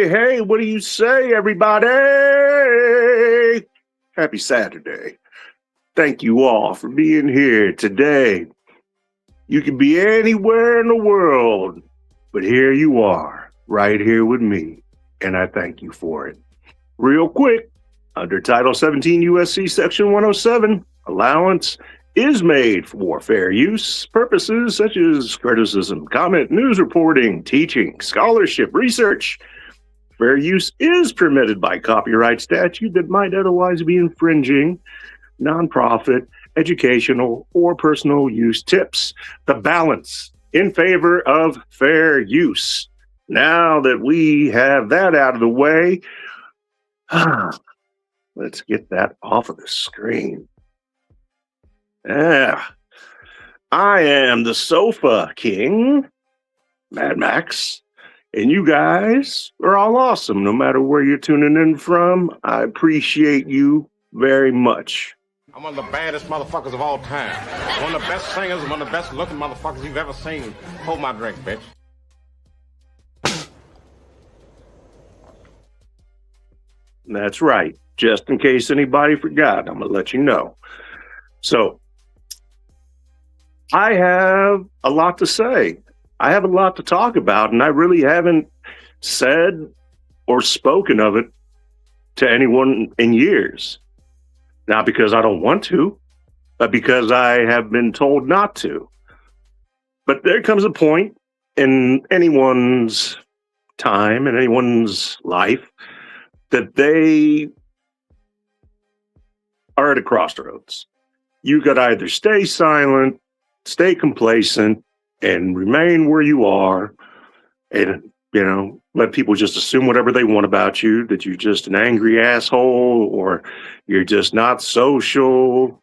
Hey, what do you say, everybody? Happy Saturday. Thank you all for being here today. You can be anywhere in the world, but here you are, right here with me, and I thank you for it. Real quick, under Title 17 USC Section 107, allowance is made for fair use purposes such as criticism, comment, news reporting, teaching, scholarship, research. Fair use is permitted by copyright statute that might otherwise be infringing nonprofit, educational, or personal use tips. The balance in favor of fair use. Now that we have that out of the way, let's get that off of the screen. Yeah, I am the Sofa King, Mad Max, and you guys are all awesome, no matter where you're tuning in from. I appreciate you very much. I'm one of the baddest motherfuckers of all time. One of the best singers and one of the best looking motherfuckers you've ever seen. Hold my drink, bitch. That's right. Just in case anybody forgot, I'm going to let you know. So, I have a lot to say. I have a lot to talk about, and I really haven't said or spoken of it to anyone in years. Not because I don't want to, but because I have been told not to. But there comes a point in anyone's time, in anyone's life, that they are at a crossroads. You could either stay silent, stay complacent, and remain where you are, and, let people just assume whatever they want about you, that you're just an angry asshole, or you're just not social,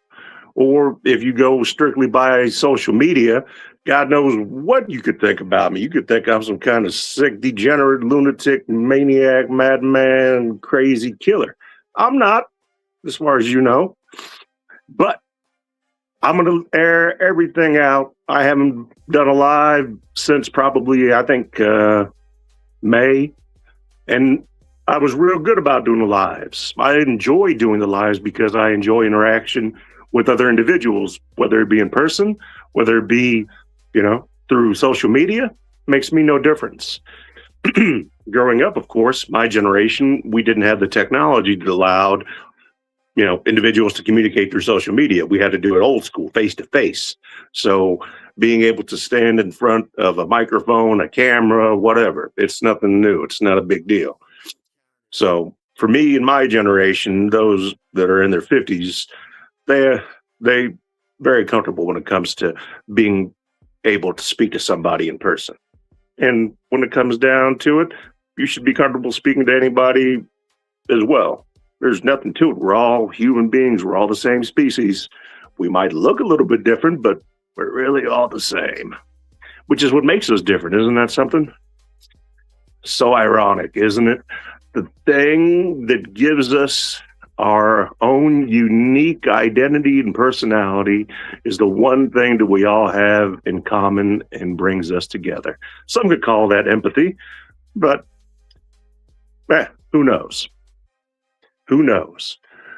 or if you go strictly by social media, God knows what you could think about me. You could think I'm some kind of sick, degenerate, lunatic, maniac, madman, crazy killer. I'm not, as far as you know, but I'm going to air everything out. I haven't done a live since probably, I think, May. And I was real good about doing the lives. I enjoy doing the lives because I enjoy interaction with other individuals, whether it be in person, whether it be, through social media, makes me no difference. Growing up, of course, my generation, we didn't have the technology that allowed individuals to communicate through social media. We had to do it old school, face to face. So being able to stand in front of a microphone, a camera, whatever, it's nothing new. It's not a big deal. So for me and my generation, those that are in their 50s, they very comfortable when it comes to being able to speak to somebody in person. And when it comes down to it, you should be comfortable speaking to anybody as well. There's nothing to it. We're all human beings. We're all the same species. We might look a little bit different, but we're really all the same, which is what makes us different. Isn't that something? So ironic, isn't it? The thing that gives us our own unique identity and personality is the one thing that we all have in common and brings us together. Some could call that empathy, but who knows? Who knows?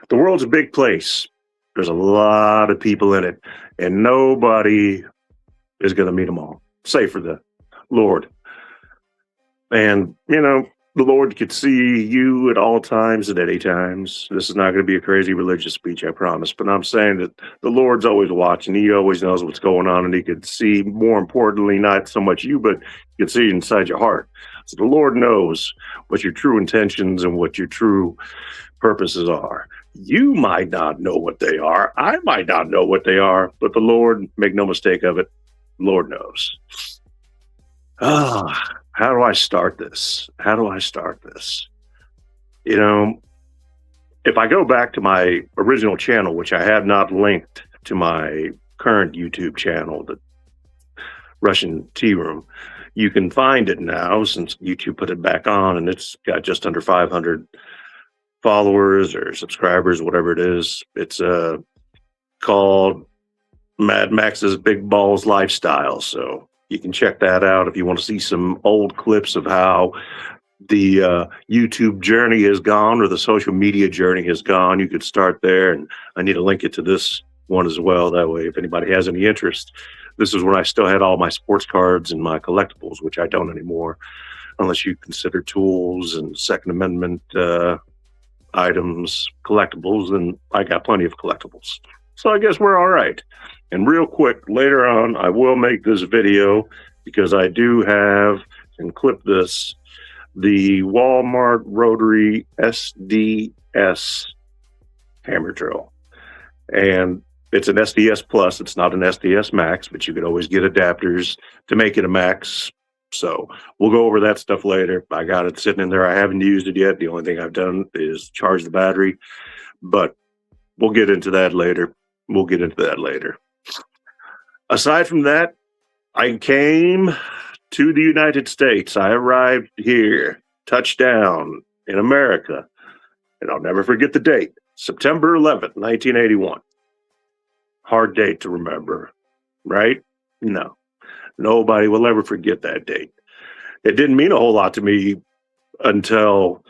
The world's a big place. There's a lot of people in it, and nobody is going to meet them all, save for the Lord. And, you know, the Lord could see you at all times and any times. This is not going to be a crazy religious speech, I promise. But I'm saying that the Lord's always watching. He always knows what's going on, and he could see, more importantly, not so much you, but he could see inside your heart. So the Lord knows what your true intentions and what your true purposes are. You might not know what they are. I might not know what they are, but the Lord, make no mistake of it, the Lord knows. Ah. How do I start this? How do I start this? You know, if I go back to my original channel, which I have not linked to my current YouTube channel, the Russian Tea Room, you can find it now since YouTube put it back on, and it's got just under 500 followers or subscribers, whatever it is. It's called Mad Max's Big Balls Lifestyle. So you can check that out if you want to see some old clips of how the YouTube journey has gone, or the social media journey has gone. You could start there, and I need to link it to this one as well. That way, if anybody has any interest, this is when I still had all my sports cards and my collectibles, which I don't anymore, unless you consider tools and Second Amendment items collectibles. Then I got plenty of collectibles. So I guess we're all right. And real quick, later on, I will make this video because I do have, and clip this, the Walmart Rotary SDS hammer drill. And it's an SDS Plus. It's not an SDS Max, but you could always get adapters to make it a Max. So we'll go over that stuff later. I got it sitting in there. I haven't used it yet. The only thing I've done is charge the battery. But we'll get into that later. Aside from that, I came to the United States. I arrived here, touchdown in America, and I'll never forget the date, September 11th, 1981. Hard date to remember, right? No, nobody will ever forget that date. It didn't mean a whole lot to me until,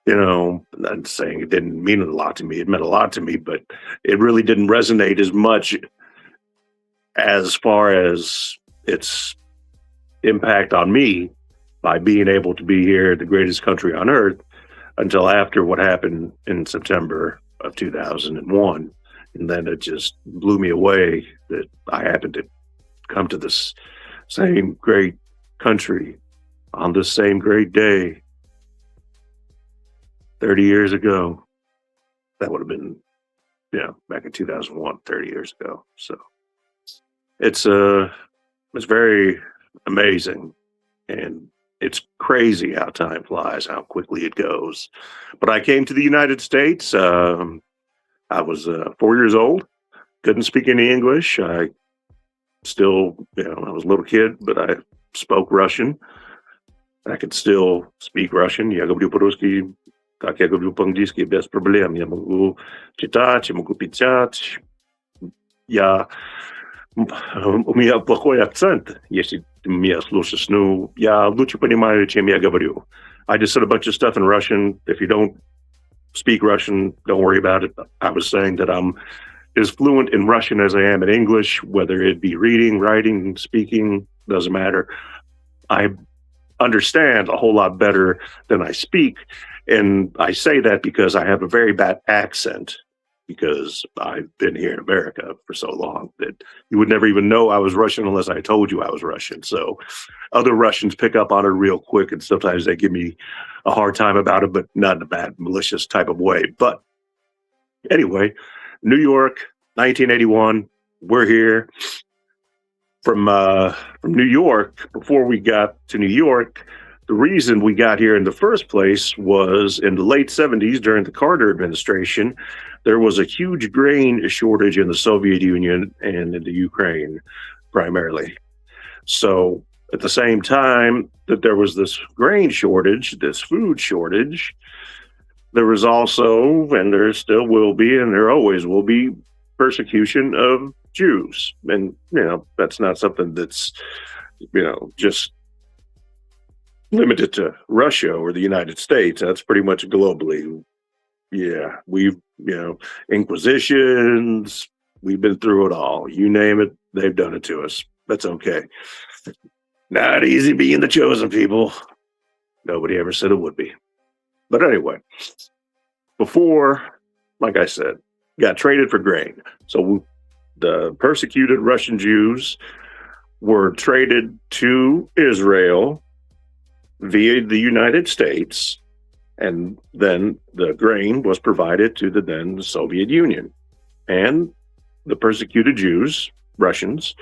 you know, I'm saying it didn't mean a lot to me. It meant a lot to me, but it really didn't resonate as much as far as its impact on me by being able to be here, the greatest country on earth, until after what happened in September of 2001. And then it just blew me away that I happened to come to this same great country on this same great day 30 years ago. That would have been, you know, back in 2001, 30 years ago. So it's very amazing, and it's crazy how time flies, how quickly it goes. But I came to the United States. I was 4 years old, couldn't speak any English. I still, you know, I was a little kid, but I spoke Russian. I could still speak Russian. Я говорю по-русски, как я говорю по-английски, без проблем. Я могу читать, я могу писать. У меня плохой акцент, если ты меня слушаешь. Ну, я лучше понимаю, чем я говорю. I just said a bunch of stuff in Russian. If you don't speak Russian, don't worry about it. I was saying that I'm as fluent in Russian as I am in English, whether it be reading, writing, speaking, doesn't matter. I understand a whole lot better than I speak. And I say that because I have a very bad accent, because I've been here in America for so long that you would never even know I was Russian unless I told you I was Russian. So other Russians pick up on it real quick, and sometimes they give me a hard time about it, but not in a bad, malicious type of way. But anyway, New York, 1981, we're here. From New York, before we got to New York, the reason we got here in the first place was in the late 70s during the Carter administration. There was a huge grain shortage in the Soviet Union and in the Ukraine, primarily. So at the same time that there was this grain shortage, this food shortage, there was also, and there still will be, and there always will be, persecution of Jews. And, you know, that's not something that's, you know, just limited to Russia or the United States. That's pretty much globally. Yeah, we've, you know, inquisitions, we've been through it all. You name it, they've done it to us. That's okay. Not easy being the chosen people. Nobody ever said it would be. But anyway, before, like I said, got traded for grain. So the persecuted Russian Jews were traded to Israel via the United States, and then the grain was provided to the then Soviet Union. And the persecuted Jews, Russians,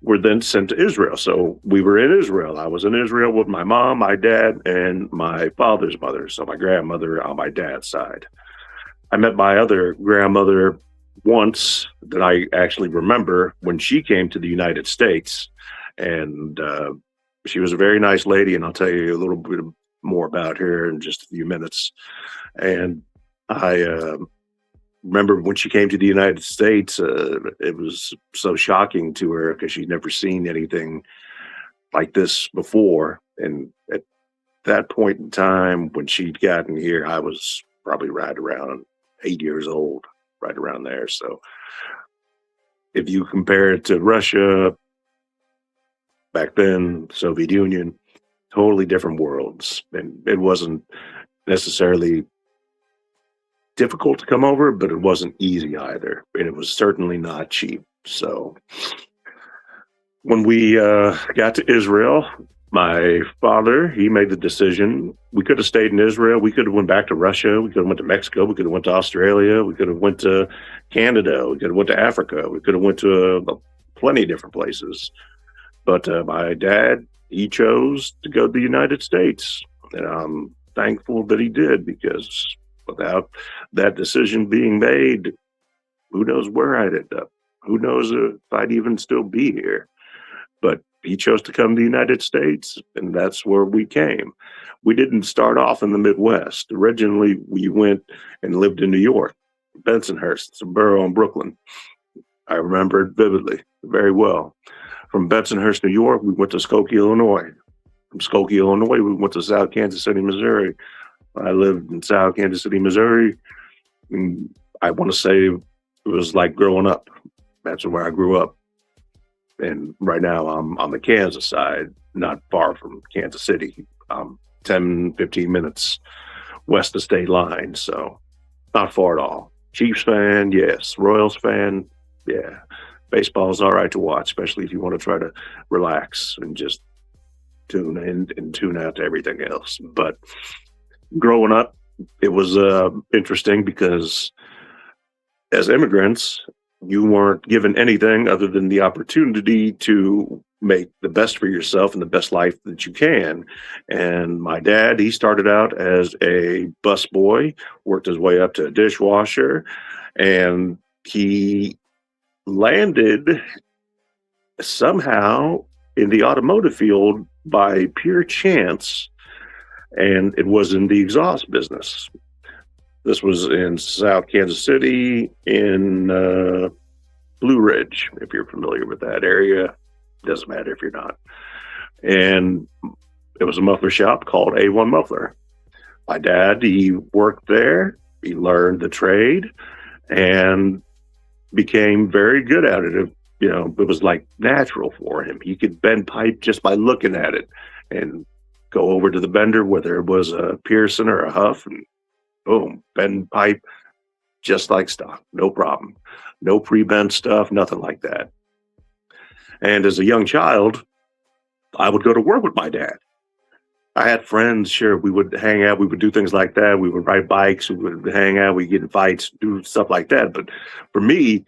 were then sent to Israel. So we were in Israel. I was in Israel with my mom, my dad, and my father's mother. So my grandmother on my dad's side. I met my other grandmother once that I actually remember when she came to the United States. And she was a very nice lady. And I'll tell you a little bit more about her in just a few minutes. And I remember when she came to the United States, it was so shocking to her because she'd never seen anything like this before. And at that point in time, when she'd gotten here, I was probably right around 8 years old, right around there. So if you compare it to Russia back then, Soviet Union, totally different worlds. And it wasn't necessarily difficult to come over, but it wasn't easy either. And it was certainly not cheap. So when we got to Israel, my father, he made the decision. We could have stayed in Israel. We could have went back to Russia. We could have went to Mexico. We could have went to Australia. We could have went to Canada. We could have went to Africa. We could have went to plenty of different places. But my dad, he chose to go to the United States. And I'm thankful that he did, because without that decision being made, who knows where I'd end up? Who knows if I'd even still be here? But he chose to come to the United States, and that's where we came. We didn't start off in the Midwest. Originally, we went and lived in New York, Bensonhurst. It's a borough in Brooklyn. I remember it vividly, very well. From Bensonhurst, New York, we went to Skokie, Illinois. From Skokie, Illinois, we went to South Kansas City, Missouri. I lived in South Kansas City, Missouri. And I want to say it was like growing up. That's where I grew up. And right now I'm on the Kansas side, not far from Kansas City. 10, 15 minutes west of state line. So not far at all. Chiefs fan, yes. Royals fan, yeah. Baseball's all right to watch, especially if you want to try to relax and just tune in and tune out to everything else. But growing up, it was interesting because as immigrants, you weren't given anything other than the opportunity to make the best for yourself and the best life that you can. And my dad, he started out as a busboy, worked his way up to a dishwasher, and he landed somehow in the automotive field by pure chance, and it was in the exhaust business. This was in South Kansas City in Blue Ridge, if you're familiar with that area. Doesn't matter if you're not. And it was a muffler shop called A1 Muffler. My dad, he worked there. He learned the trade and became very good at it. It was like natural for him. He could bend pipe just by looking at it and go over to the bender, whether it was a Pearson or a Huff, and boom, bend pipe just like stock. No problem. No pre-bent stuff, nothing like that. And as a young child, I would go to work with my dad. I had friends, sure, we would hang out, we would do things like that. We would ride bikes, we would hang out, we'd get in fights, do stuff like that. But for me,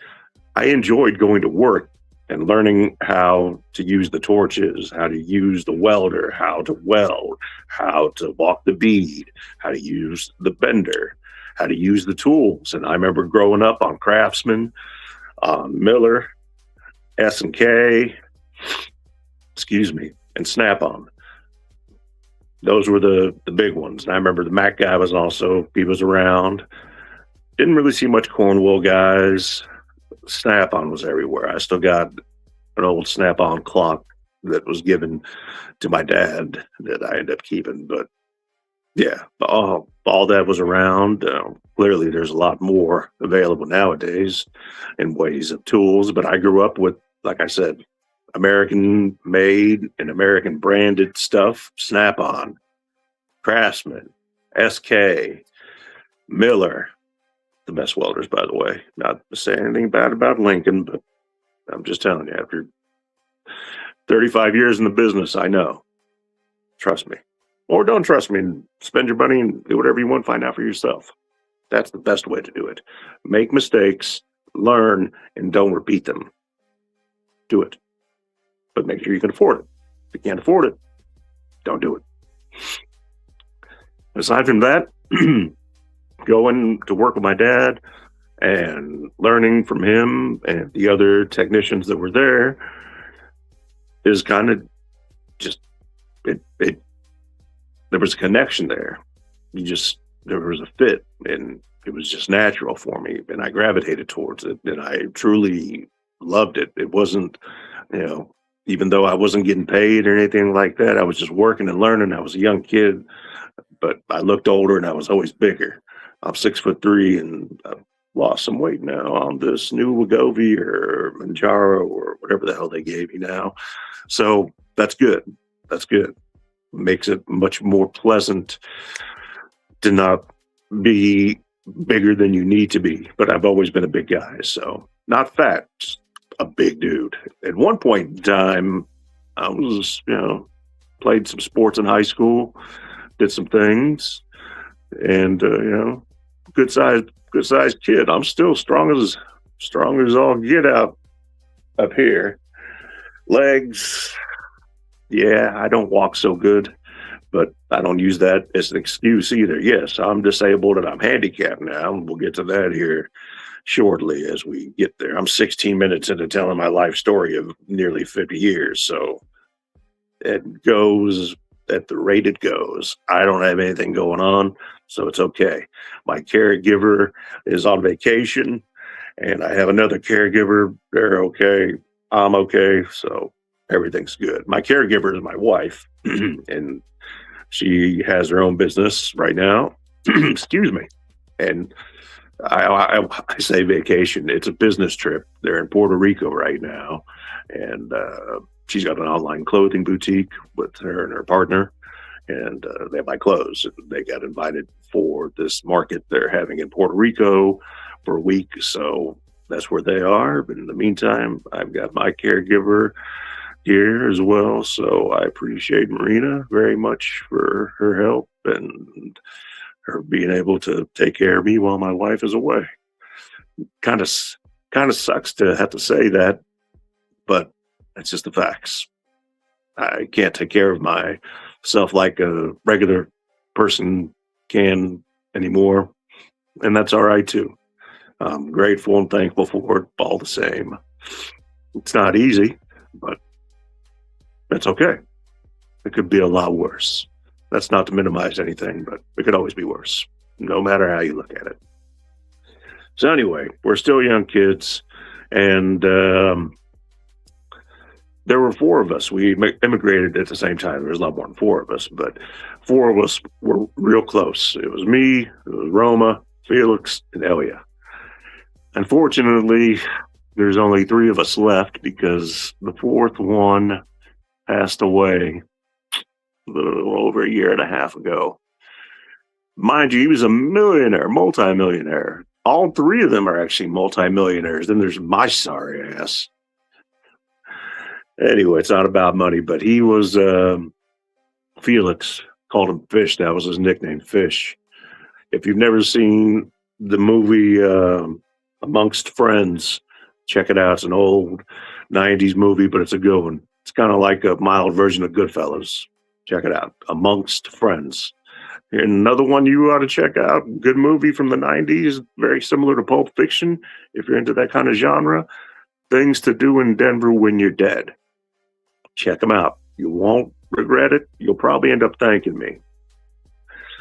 I enjoyed going to work and learning how to use the torches, how to use the welder, how to weld, how to walk the bead, how to use the bender, how to use the tools. And I remember growing up on Craftsman, Miller, S&K, and Snap-on. Those were the big ones. And I remember the Mac guy he was around. Didn't really see much Cornwall guys. Snap-on was everywhere. I still got an old Snap-on clock that was given to my dad that I ended up keeping. But yeah, all that was around. Clearly, there's a lot more available nowadays in ways of tools. But I grew up with, like I said, American made and American branded stuff, Snap-on, Craftsman, SK, Miller, the best welders, by the way. Not saying anything bad about Lincoln, but I'm just telling you, after 35 years in the business, I know. Trust me. Or don't trust me and spend your money and do whatever you want, find out for yourself. That's the best way to do it. Make mistakes, learn, and don't repeat them. Do it. But make sure you can afford it. If you can't afford it, don't do it. Aside from that, going to work with my dad and learning from him and the other technicians that were there is kind of just it there was a connection there. There was a fit, and it was just natural for me, and I gravitated towards it, and I truly loved it. It wasn't, even though I wasn't getting paid or anything like that, I was just working and learning. I was a young kid, but I looked older and I was always bigger. I'm 6'3" and I've lost some weight now on this new Wegovy or Manjaro or whatever the hell they gave me now. So that's good. That's good. Makes it much more pleasant to not be bigger than you need to be. But I've always been a big guy, so not fat, just a big dude. At one point in time, I was, played some sports in high school, did some things, and good sized kid. I'm still strong as all get out up here. Legs, yeah, I don't walk so good, but I don't use that as an excuse either. Yes, I'm disabled and I'm handicapped now, and we'll get to that here shortly as we get there. I'm 16 minutes into telling my life story of nearly 50 years, so it goes at the rate it goes. I don't have anything going on, so it's okay. My caregiver is on vacation, and I have another caregiver. They're okay. I'm okay, so everything's good. My caregiver is my wife, and she has her own business right now. Excuse me. And I say vacation. It's a business trip. They're in Puerto Rico right now, and she's got an online clothing boutique with her and her partner, and they buy clothes. They got invited for this market they're having in Puerto Rico for a week, so that's where they are. But in the meantime, I've got my caregiver here as well, so I appreciate Marina very much for her help and her being able to take care of me while my wife is away. Kind of sucks to have to say that, but it's just the facts. I can't take care of myself like a regular person can anymore, and that's all right too. I'm grateful and thankful for it all the same. It's not easy, but that's okay. It could be a lot worse. That's not to minimize anything, but it could always be worse, no matter how you look at it. So anyway, we're still young kids, and there were four of us. We immigrated at the same time. There was a lot more than four of us, but four of us were real close. It was me, it was Roma, Felix, and Elia. Unfortunately, there's only three of us left because the fourth one passed away a little over a year and a half ago. Mind you, he was a millionaire, multimillionaire. All three of them are actually multimillionaires. Then there's my sorry ass. Anyway, it's not about money, but he was Felix, called him Fish. That was his nickname, Fish. If you've never seen the movie Amongst Friends, check it out. It's an old 90s movie, but it's a good one. It's kind of like a mild version of Goodfellas. Check it out, Amongst Friends. And another one you ought to check out, good movie from the 90s, very similar to Pulp Fiction, if you're into that kind of genre, Things to Do in Denver When You're Dead. Check them out. You won't regret it. You'll probably end up thanking me.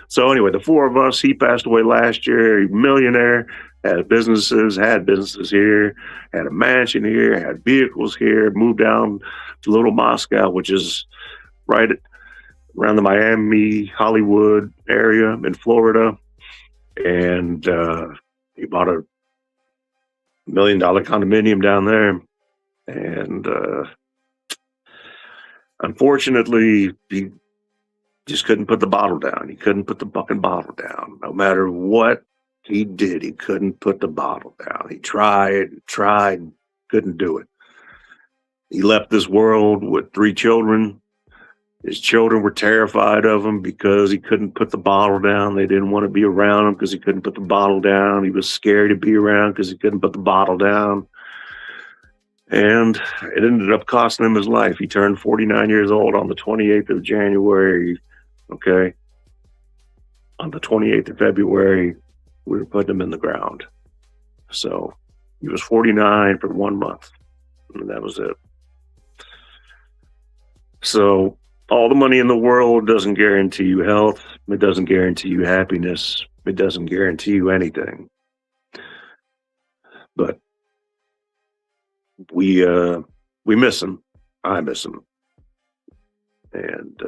So anyway, the four of us, he passed away last year, millionaire, had businesses here, had a mansion here, had vehicles here, moved down to Little Moscow, which is right around the Miami, Hollywood area in Florida. And he bought a $1 million condominium down there. And Unfortunately, he just couldn't put the bottle down. He couldn't put the fucking bottle down. No matter what he did, he couldn't put the bottle down. He tried, couldn't do it. He left this world with 3 children. His children were terrified of him because he couldn't put the bottle down. They didn't want to be around him because he couldn't put the bottle down. He was scared to be around because he couldn't put the bottle down. And it ended up costing him his life. He turned 49 years old on the 28th of January. Okay. On the 28th of February, we were putting him in the ground. So he was 49 for 1 month. And that was it. So all the money in the world doesn't guarantee you health. It doesn't guarantee you happiness. It doesn't guarantee you anything. But we miss him. I miss him. And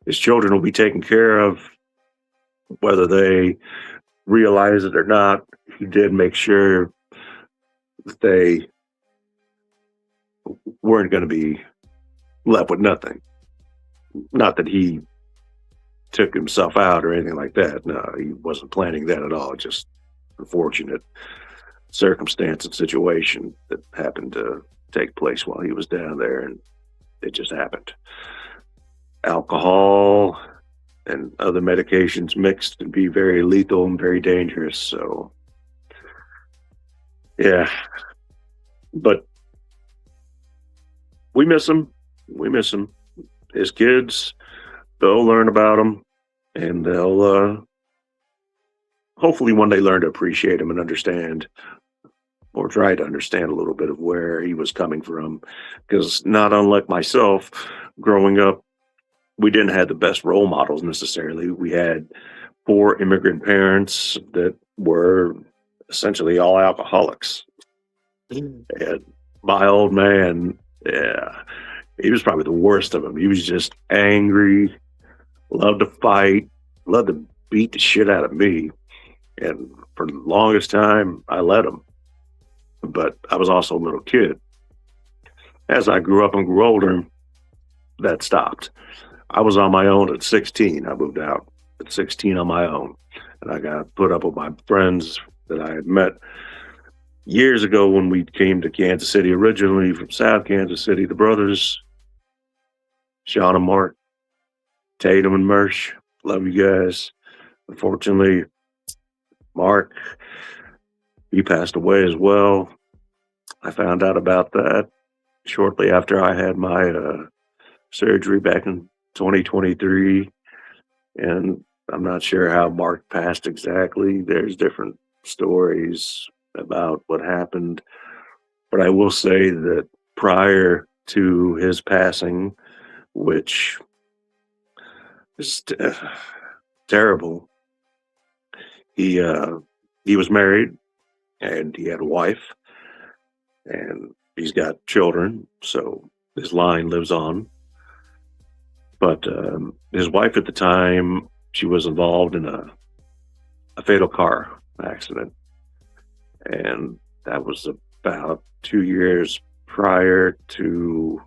his children will be taken care of, whether they realize it or not. He did make sure that they weren't going to be left with nothing. Not that he took himself out or anything like that. No, he wasn't planning that at all. Just unfortunate circumstance and situation that happened to take place while he was down there, and it just happened. Alcohol and other medications mixed can be very lethal and very dangerous. So, yeah. But we miss him. We miss him. His kids, they'll learn about him, and they'll hopefully one day learn to appreciate him and understand, or try to understand a little bit of where he was coming from. Because not unlike myself, growing up, we didn't have the best role models necessarily. We had 4 immigrant parents that were essentially all alcoholics. And my old man, yeah, he was probably the worst of them. He was just angry, loved to fight, loved to beat the shit out of me. And for the longest time, I let him. But I was also a little kid. As I grew up and grew older, that stopped. I was on my own at 16. I moved out at 16 on my own. And I got put up with my friends that I had met years ago when we came to Kansas City, originally from South Kansas City. The brothers, Sean and Mark, Tatum and Mersh, love you guys. Unfortunately, Mark, he passed away as well. I found out about that shortly after I had my surgery back in 2023. And I'm not sure how Mark passed exactly. There's different stories about what happened. But I will say that prior to his passing, which is terrible, he was married and he had a wife and he's got children, so his line lives on. But his wife at the time, she was involved in a fatal car accident. And that was about 2 years prior to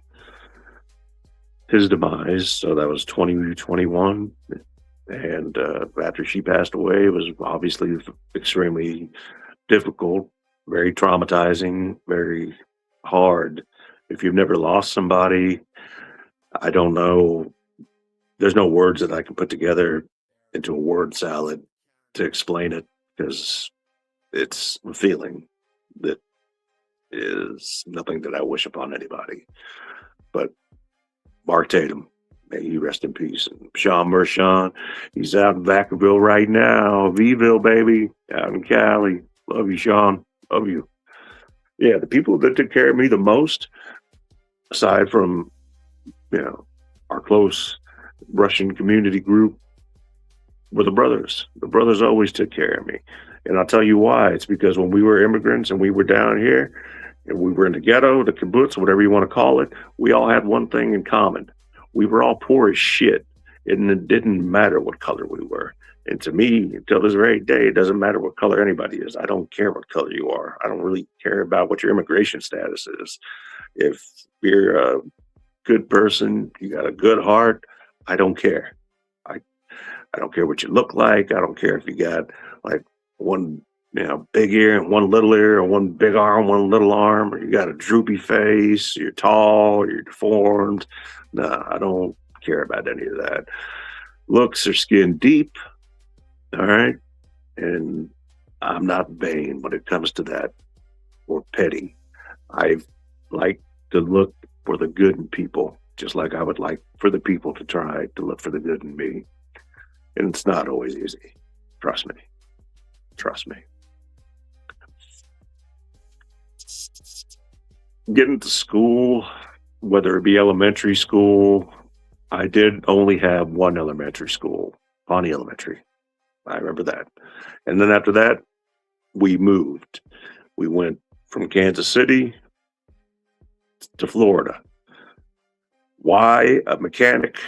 his demise. So that was 2021. And after she passed away, it was obviously extremely difficult, very traumatizing, very hard. If you've never lost somebody, I don't know. There's no words that I can put together into a word salad to explain it, because it's a feeling that is nothing that I wish upon anybody. But Mark Tatum, may he rest in peace. And Sean Mershon, he's out in Vacaville right now. V-ville, baby, out in Cali. Love you, Sean. Love you. Yeah, the people that took care of me the most, aside from, our close Russian community group, were the brothers. The brothers always took care of me. And I'll tell you why. It's because when we were immigrants and we were down here and we were in the ghetto, the kibbutz, whatever you want to call it, we all had one thing in common. We were all poor as shit. And it didn't matter what color we were. And to me, until this very day, it doesn't matter what color anybody is. I don't care what color you are. I don't really care about what your immigration status is. If you're good person, you got a good heart, I don't care. I I don't care what you look like. I don't care if you got like one, big ear and one little ear, or one big arm, one little arm, or you got a droopy face, you're tall, or you're deformed. No, I don't care about any of that. Looks are skin deep, all right? And I'm not vain when it comes to that or petty. I like to look for the good in people, just like I would like for the people to try to look for the good in me. And it's not always easy. Trust me. Trust me. Getting to school, whether it be elementary school, I did only have one elementary school, Pawnee Elementary. I remember that. And then after that, we moved. We went from Kansas City to Florida. Why a mechanic,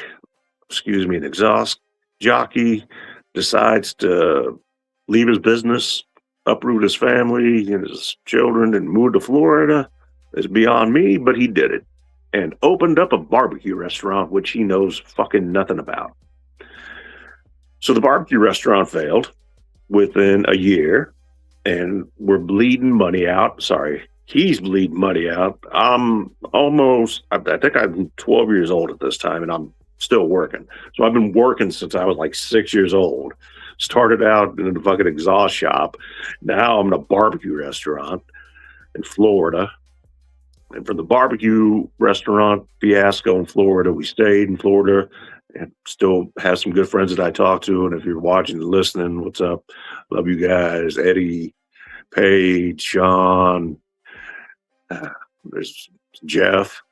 an exhaust jockey decides to leave his business, uproot his family and his children, and move to Florida is beyond me, but he did it and opened up a barbecue restaurant, which he knows fucking nothing about. So the barbecue restaurant failed within a year, and we're bleeding money out. Sorry, he's bleeding money out. I think I'm 12 years old at this time, and I'm still working. So I've been working since I was like 6 years old. Started out in a fucking exhaust shop. Now I'm in a barbecue restaurant in Florida. And from the barbecue restaurant fiasco in Florida, we stayed in Florida and still have some good friends that I talk to. And if you're watching and listening, what's up? Love you guys. Eddie, Paige, Sean, there's Jeff.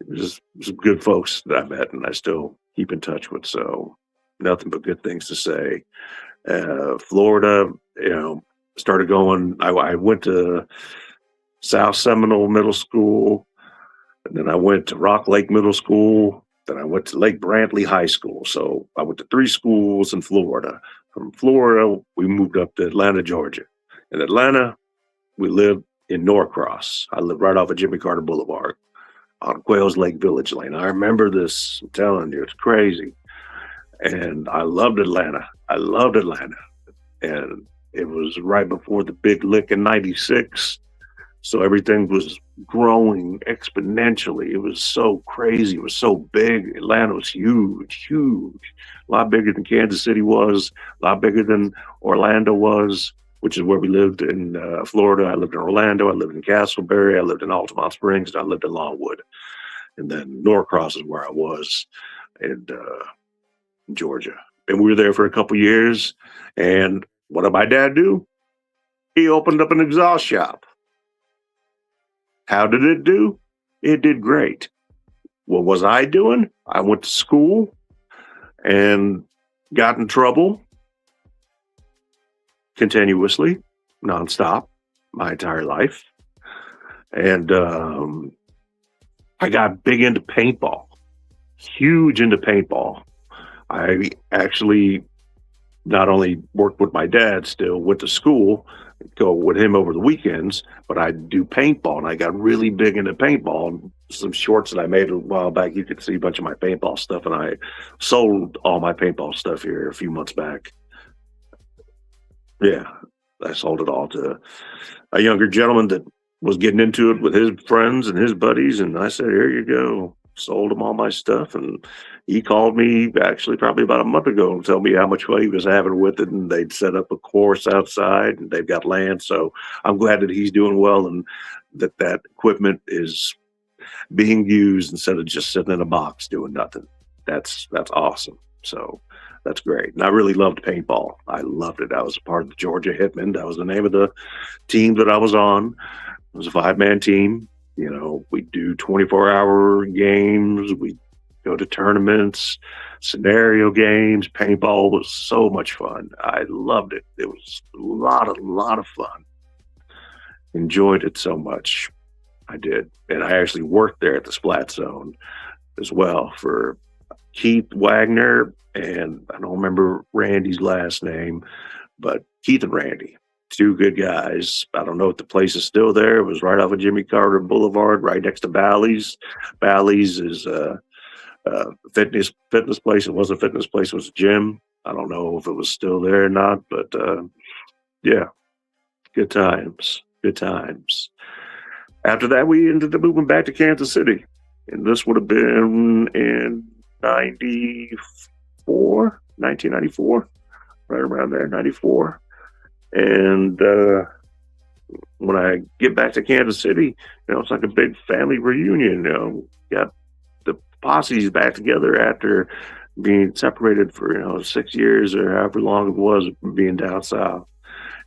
There's some good folks that I met and I still keep in touch with. So nothing but good things to say. Florida, started going, I went to South Seminole Middle School, and then I went to Rock Lake Middle School, then I went to Lake Brantley High School. So I went to 3 schools in Florida. From Florida, we moved up to Atlanta, Georgia. In Atlanta, we lived in Norcross. I lived right off of Jimmy Carter Boulevard on Quails Lake Village Lane. I remember this, I'm telling you, it's crazy. And I loved Atlanta. And it was right before the big lick in 96. So everything was growing exponentially. It was so crazy. It was so big. Atlanta was huge. A lot bigger than Kansas City was, a lot bigger than Orlando was, which is where we lived in Florida. I lived in Orlando. I lived in Castleberry. I lived in Altamont Springs. And I lived in Longwood. And then Norcross is where I was in Georgia. And we were there for a couple years. And what did my dad do? He opened up an exhaust shop. How did it do? It did great. What was I doing? I went to school and got in trouble continuously, nonstop, my entire life. And I got big into paintball, huge into paintball. I actually not only worked with my dad, still went to school, go with him over the weekends, but I do paintball, and I got really big into paintball. Some shorts that I made a while back, you could see a bunch of my paintball stuff, and I sold all my paintball stuff here a few months back. Yeah, I sold it all to a younger gentleman that was getting into it with his friends and his buddies, and I said, here you go. Sold him all my stuff, and he called me actually probably about a month ago and told me how much fun he was having with it, and they'd set up a course outside and they've got land. So I'm glad that he's doing well and that equipment is being used instead of just sitting in a box doing nothing. That's awesome. So that's great. And I really loved paintball. I loved it. I was a part of the Georgia Hitmen. That was the name of the team that I was on. It was a 5-man team. We do 24-hour games. We go to tournaments, scenario games. Paintball was so much fun. I loved it. It was a lot of fun. Enjoyed it so much. I did. And I actually worked there at the Splat Zone as well for Keith Wagner. And I don't remember Randy's last name, but Keith and Randy. two good guys. I don't know if the place is still there. It was right off of Jimmy Carter Boulevard, right next to Bally's. Bally's is fitness place. It wasn't a fitness place. It was a gym. I don't know if it was still there or not, but yeah, good times. Good times. After that, we ended up moving back to Kansas City, and this would have been in 1994, right around there, 94. And when I get back to Kansas City, it's like a big family reunion. Got the posse's back together after being separated for 6 years or however long it was being down south.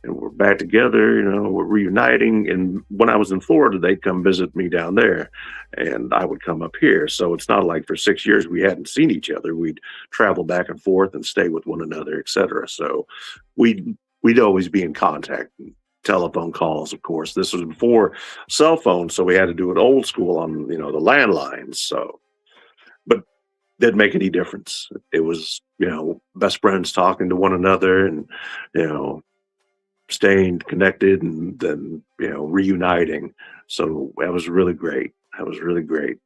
And we're back together, we're reuniting. And when I was in Florida, they'd come visit me down there and I would come up here. So it's not like for 6 years we hadn't seen each other. We'd travel back and forth and stay with one another, et cetera. So we'd always be in contact. Telephone calls, of course. This was before cell phones, so we had to do it old school on, the landlines. So, but didn't make any difference. It was, best friends talking to one another and, staying connected and then, reuniting. So that was really great. That was really great.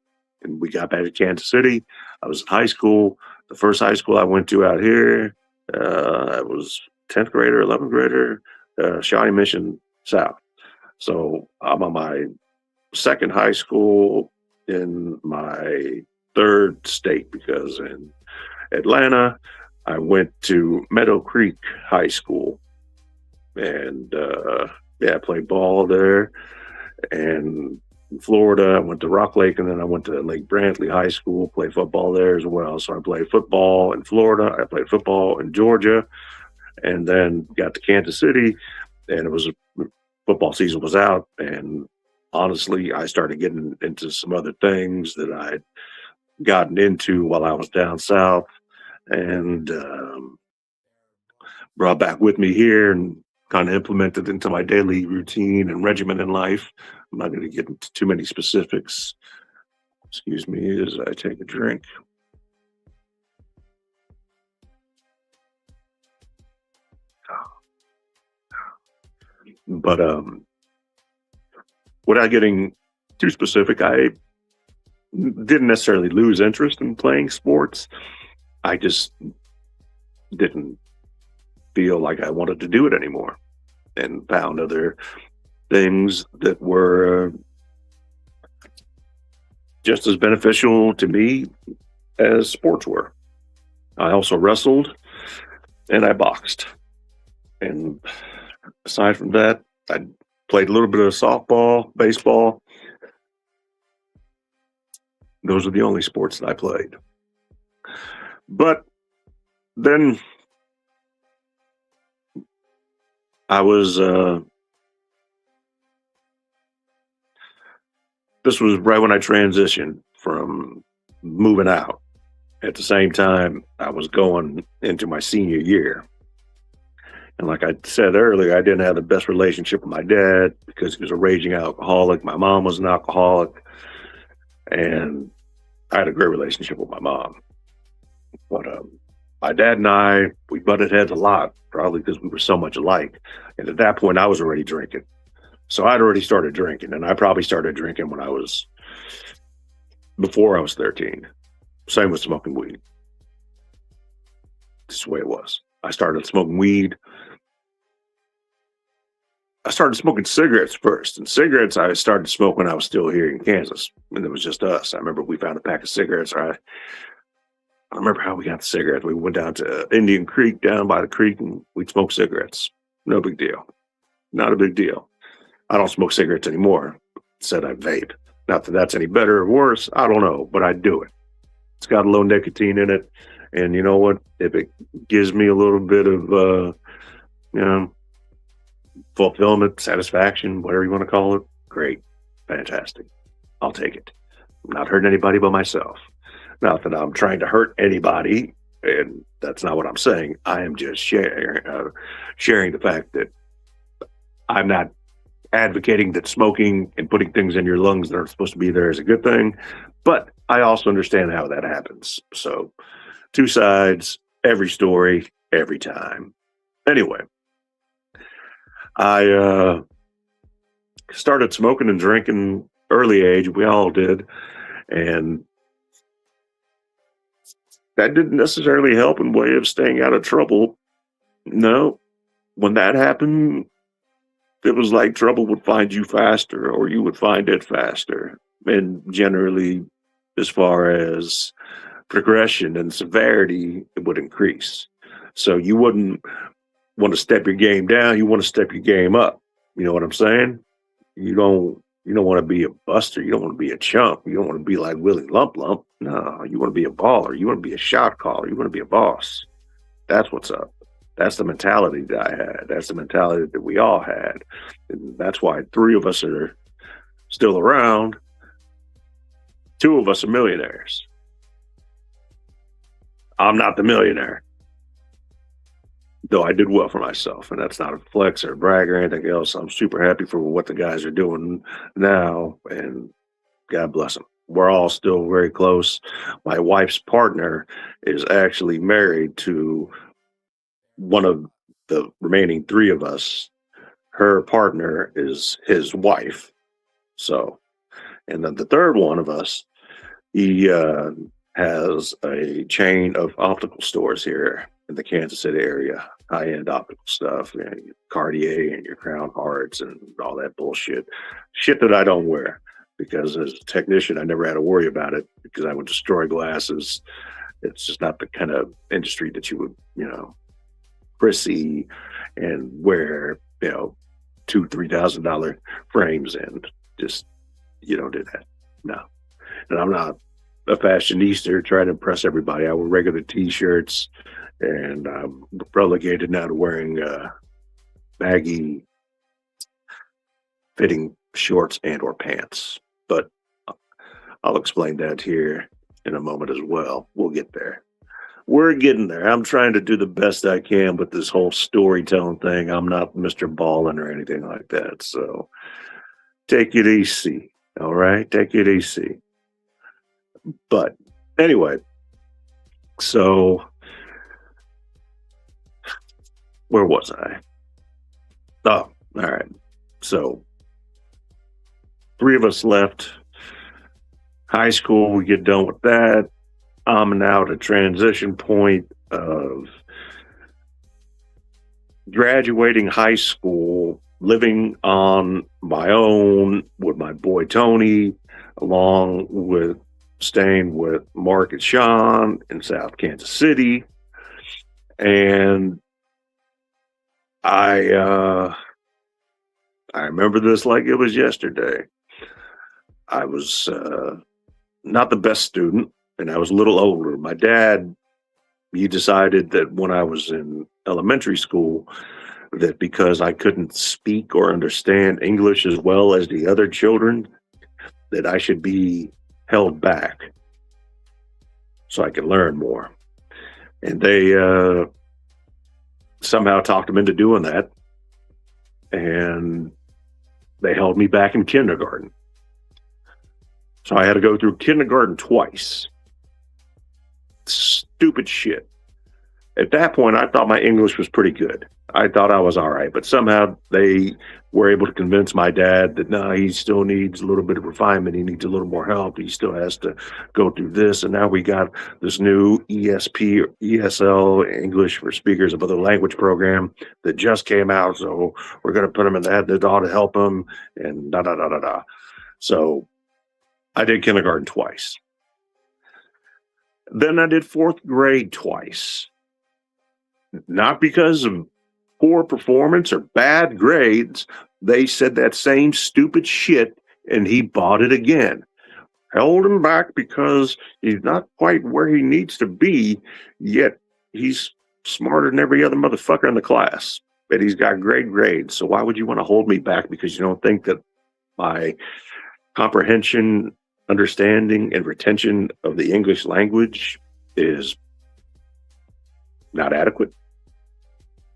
And we got back to Kansas City. I was in high school. The first high school I went to out here, I was 10th grader, 11th grader, Shawnee Mission South. So I'm on my second high school in my third state, because in Atlanta, I went to Meadow Creek High School. And I played ball there. And in Florida, I went to Rock Lake, and then I went to Lake Brantley High School, played football there as well. So I played football in Florida, I played football in Georgia, and then got to Kansas City, and it was football season was out. And honestly, I started getting into some other things that I'd gotten into while I was down south, and brought back with me here and kind of implemented into my daily routine and regimen in life. I'm not going to get into too many specifics. Excuse me as I take a drink. But without getting too specific, I didn't necessarily lose interest in playing sports. I just didn't feel like I wanted to do it anymore, and found other things that were just as beneficial to me as sports were. I also wrestled and I boxed. And aside from that, I played a little bit of softball, baseball. Those are the only sports that I played. But then I was, this was right when I transitioned from moving out. At the same time, I was going into my senior year. And like I said earlier, I didn't have the best relationship with my dad because he was a raging alcoholic. My mom was an alcoholic. And I had a great relationship with my mom. But my dad and I, we butted heads a lot, probably because we were so much alike. And at that point, I was already drinking. So I'd already started drinking. And I probably started drinking when before I was 13. Same with smoking weed. That's the way it was. I started smoking weed. I started smoking cigarettes first. And cigarettes I started smoking when I was still here in Kansas. And it was just us. I remember we found a pack of cigarettes. I remember how we got the cigarettes. We went down to Indian Creek, down by the creek, and we'd smoke cigarettes. No big deal. Not a big deal. I don't smoke cigarettes anymore. Instead, I vape. Not that that's any better or worse. I don't know, but I do it. It's got a low nicotine in it. And you know what? If it gives me a little bit of, fulfillment, satisfaction, whatever you want to call it, great. Fantastic. I'll take it. I'm not hurting anybody but myself. Not that I'm trying to hurt anybody, and that's not what I'm saying. I am just sharing the fact that I'm not advocating that smoking and putting things in your lungs that aren't supposed to be there is a good thing, but I also understand how that happens. So, two sides, every story, every time. Anyway, I started smoking and drinking early age. We all did. And that didn't necessarily help in way of staying out of trouble. No, when that happened, it was like trouble would find you faster or you would find it faster. And generally, as far as progression and severity, it would increase. So you wouldn't want to step your game down, you want to step your game up. You know what I'm saying? You don't want to be a buster. You don't want to be a chump. You don't want to be like Willie Lump Lump. No, you want to be a baller. You want to be a shot caller. You want to be a boss. That's what's up. That's the mentality that I had. That's the mentality that we all had. And that's why three of us are still around. Two of us are millionaires. I'm not the millionaire, though I did well for myself. And that's not a flex or a brag or anything else. I'm super happy for what the guys are doing now. And God bless them. We're all still very close. My wife's partner is actually married to one of the remaining three of us. Her partner is his wife. So, and then the third one of us, he has a chain of optical stores here in the Kansas City area, high-end optical stuff, you know, your Cartier and your Crown Hearts and all that bullshit. Shit that I don't wear because as a technician, I never had to worry about it because I would destroy glasses. It's just not the kind of industry that you would, prissy and wear, $2,000-$3,000 frames and just, you don't do that. No. And I'm not a fashionista trying to impress everybody. I wear regular t-shirts and I'm relegated now to wearing baggy fitting shorts and or pants. But I'll explain that here in a moment as well. We'll get there. We're getting there. I'm trying to do the best I can with this whole storytelling thing. I'm not Mr. Ballin or anything like that. So take it easy. All right. Take it easy. But anyway, so where was I? Oh, all right. So three of us left high school. We get done with that. I'm now at a transition point of graduating high school, living on my own with my boy Tony, along with staying with Mark and Sean in South Kansas City. And I remember this like it was yesterday. I was not the best student, and I was a little older. My dad, he decided that when I was in elementary school, that because I couldn't speak or understand English as well as the other children, that I should be held back so I could learn more. And they somehow talked him into doing that. And they held me back in kindergarten. So I had to go through kindergarten twice. Stupid shit. At that point, I thought my English was pretty good. I thought I was all right, but somehow they were able to convince my dad that no, he still needs a little bit of refinement. He needs a little more help. He still has to go through this. And now we got this new ESP or ESL, English for Speakers of Other Language program that just came out. So we're going to put him in that to help him and da da da da da. So I did kindergarten twice. Then I did fourth grade twice. Not because of poor performance or bad grades. They said that same stupid shit and he bought it again. Held him back because he's not quite where he needs to be, yet he's smarter than every other motherfucker in the class. But he's got great grades. So why would you want to hold me back because you don't think that my comprehension, understanding, and retention of the English language is not adequate?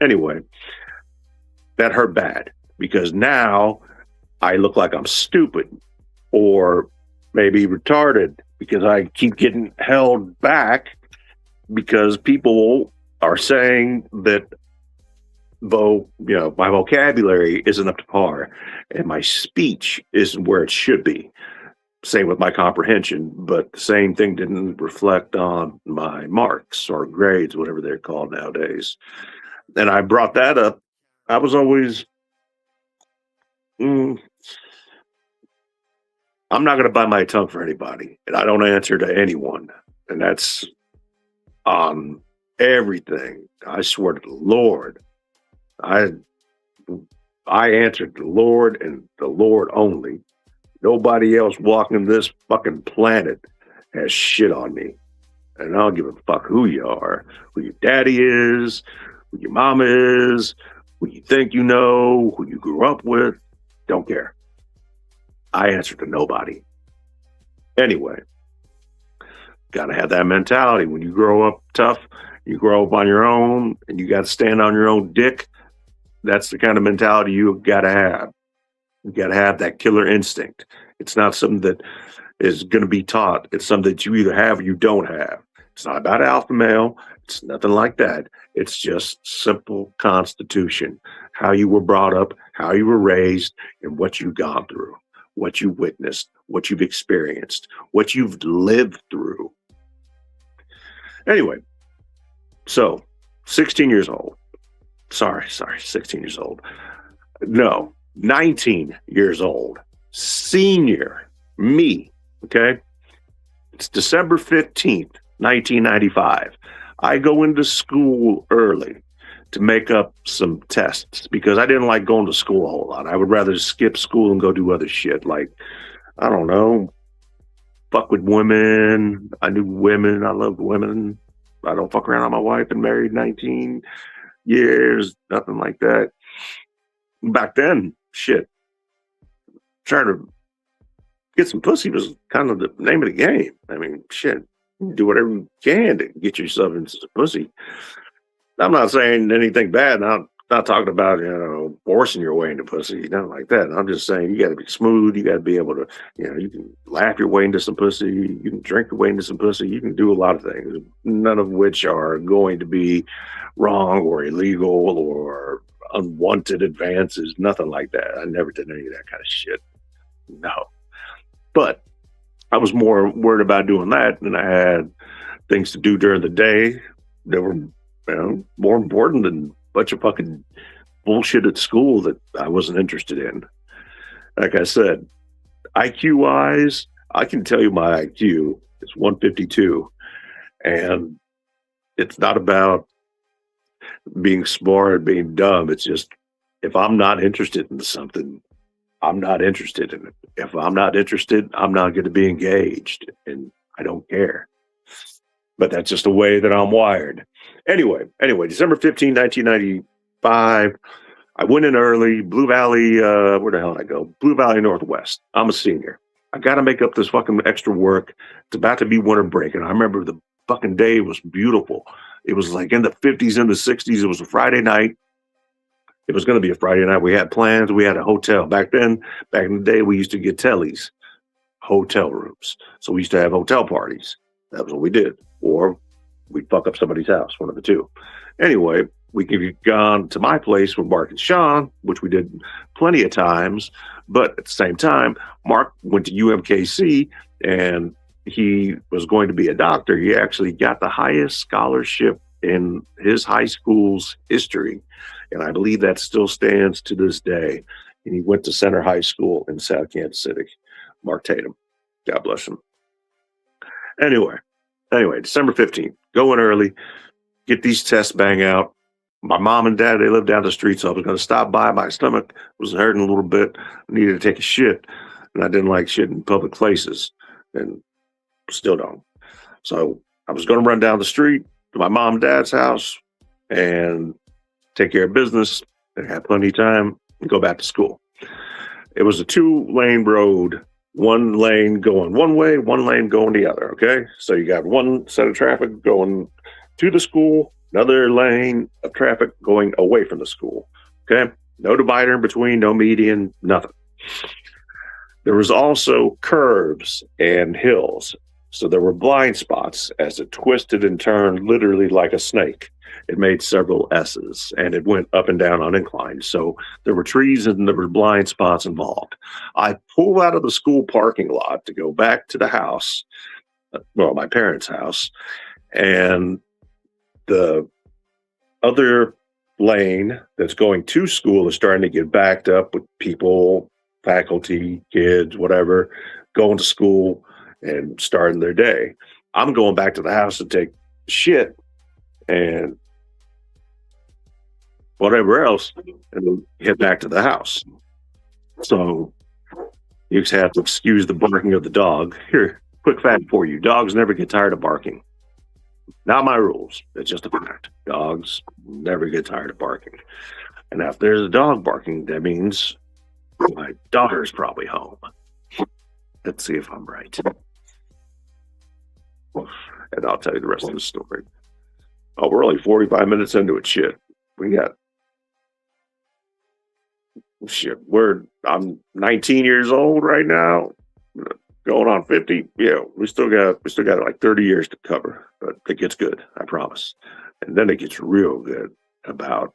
Anyway, that hurt bad because now I look like I'm stupid or maybe retarded because I keep getting held back because people are saying that my vocabulary isn't up to par, and my speech isn't where it should be. Same with my comprehension, but the same thing didn't reflect on my marks or grades, whatever they're called nowadays. And I brought that up. I was always, mm, I'm not going to bite my tongue for anybody, and I don't answer to anyone. And that's on everything. I swear to the Lord. I answered the Lord and the Lord only. Nobody else walking this fucking planet has shit on me. And I don't give a fuck who you are, who your daddy is, who your mama is, who you think you know, who you grew up with. Don't care. I answer to nobody. Anyway, gotta have that mentality. When you grow up tough, you grow up on your own, and you gotta stand on your own dick. That's the kind of mentality you gotta have. You got to have that killer instinct. It's not something that is going to be taught. It's something that you either have or you don't have. It's not about alpha male. It's nothing like that. It's just simple constitution, how you were brought up, how you were raised, and what you've gone through, what you witnessed, what you've experienced, what you've lived through. Anyway, so 16 years old. Sorry, 16 years old. No. 19 years old, senior, me, okay? It's December 15th, 1995. I go into school early to make up some tests because I didn't like going to school a whole lot. I would rather skip school and go do other shit like, I don't know, fuck with women. I knew women. I loved women. I don't fuck around on my wife and married 19 years, nothing like that. Back then, shit, trying to get some pussy was kind of the name of the game. I mean, shit, do whatever you can to get yourself into some pussy. I'm not saying anything bad. I'm not talking about, forcing your way into pussy, nothing like that. I'm just saying you got to be smooth. You got to be able to, you can laugh your way into some pussy. You can drink your way into some pussy. You can do a lot of things, none of which are going to be wrong or illegal or unwanted advances, nothing like that. I never did any of that kind of shit. No. But I was more worried about doing that, and I had things to do during the day that were, more important than a bunch of fucking bullshit at school that I wasn't interested in. Like I said, IQ wise, I can tell you my IQ is 152, and it's not about being smart, being dumb. It's just, if I'm not interested in something, I'm not interested in it. If I'm not interested, I'm not going to be engaged, and I don't care. But that's just the way that I'm wired. Anyway, December 15, 1995, I went in early, Blue Valley, where the hell did I go? Blue Valley Northwest. I'm a senior. I got to make up this fucking extra work. It's about to be winter break, and I remember the fucking day was beautiful. It was like in the 50s and the 60s. It was a Friday night. It was going to be a Friday night. We had plans. We had a hotel. Back in the day, we used to get tellies, hotel rooms. So we used to have hotel parties. That was what we did. Or we'd fuck up somebody's house, one of the two. Anyway, we could have gone to my place with Mark and Sean, which we did plenty of times. But at the same time, Mark went to UMKC, and he was going to be a doctor. He actually got the highest scholarship in his high school's history. And I believe that still stands to this day. And he went to Center High School in South Kansas City. Mark Tatum. God bless him. Anyway, December 15th, going early, get these tests bang out. My mom and dad, they lived down the street, so I was going to stop by. My stomach was hurting a little bit. I needed to take a shit, and I didn't like shit in public places, and still don't. So I was going to run down the street to my mom and dad's house and take care of business and have plenty of time and go back to school. It was a 2-lane road, one lane going one way, one lane going the other, okay? So you got one set of traffic going to the school, another lane of traffic going away from the school, okay? No divider in between, no median, nothing. There was also curves and hills. So there were blind spots as it twisted and turned literally like a snake. it made several S's, and it went up and down on inclines. So there were trees and there were blind spots involved. I pull out of the school parking lot to go back to the house, well, my parents' house, and the other lane that's going to school is starting to get backed up with people, faculty, kids, whatever, going to school and starting their day. I'm going back to the house to take shit and whatever else, and then head back to the house. So you just have to excuse the barking of the dog. Here, quick fact for you: dogs never get tired of barking. Not my rules. It's just a fact. Dogs never get tired of barking. And if there's a dog barking, that means my daughter's probably home. Let's see if I'm right. And I'll tell you the rest of the story. Oh, we're only 45 minutes into it. Shit. We got shit. I'm 19 years old right now. Going on 50. Yeah, we still got like 30 years to cover, but it gets good, I promise. And then it gets real good about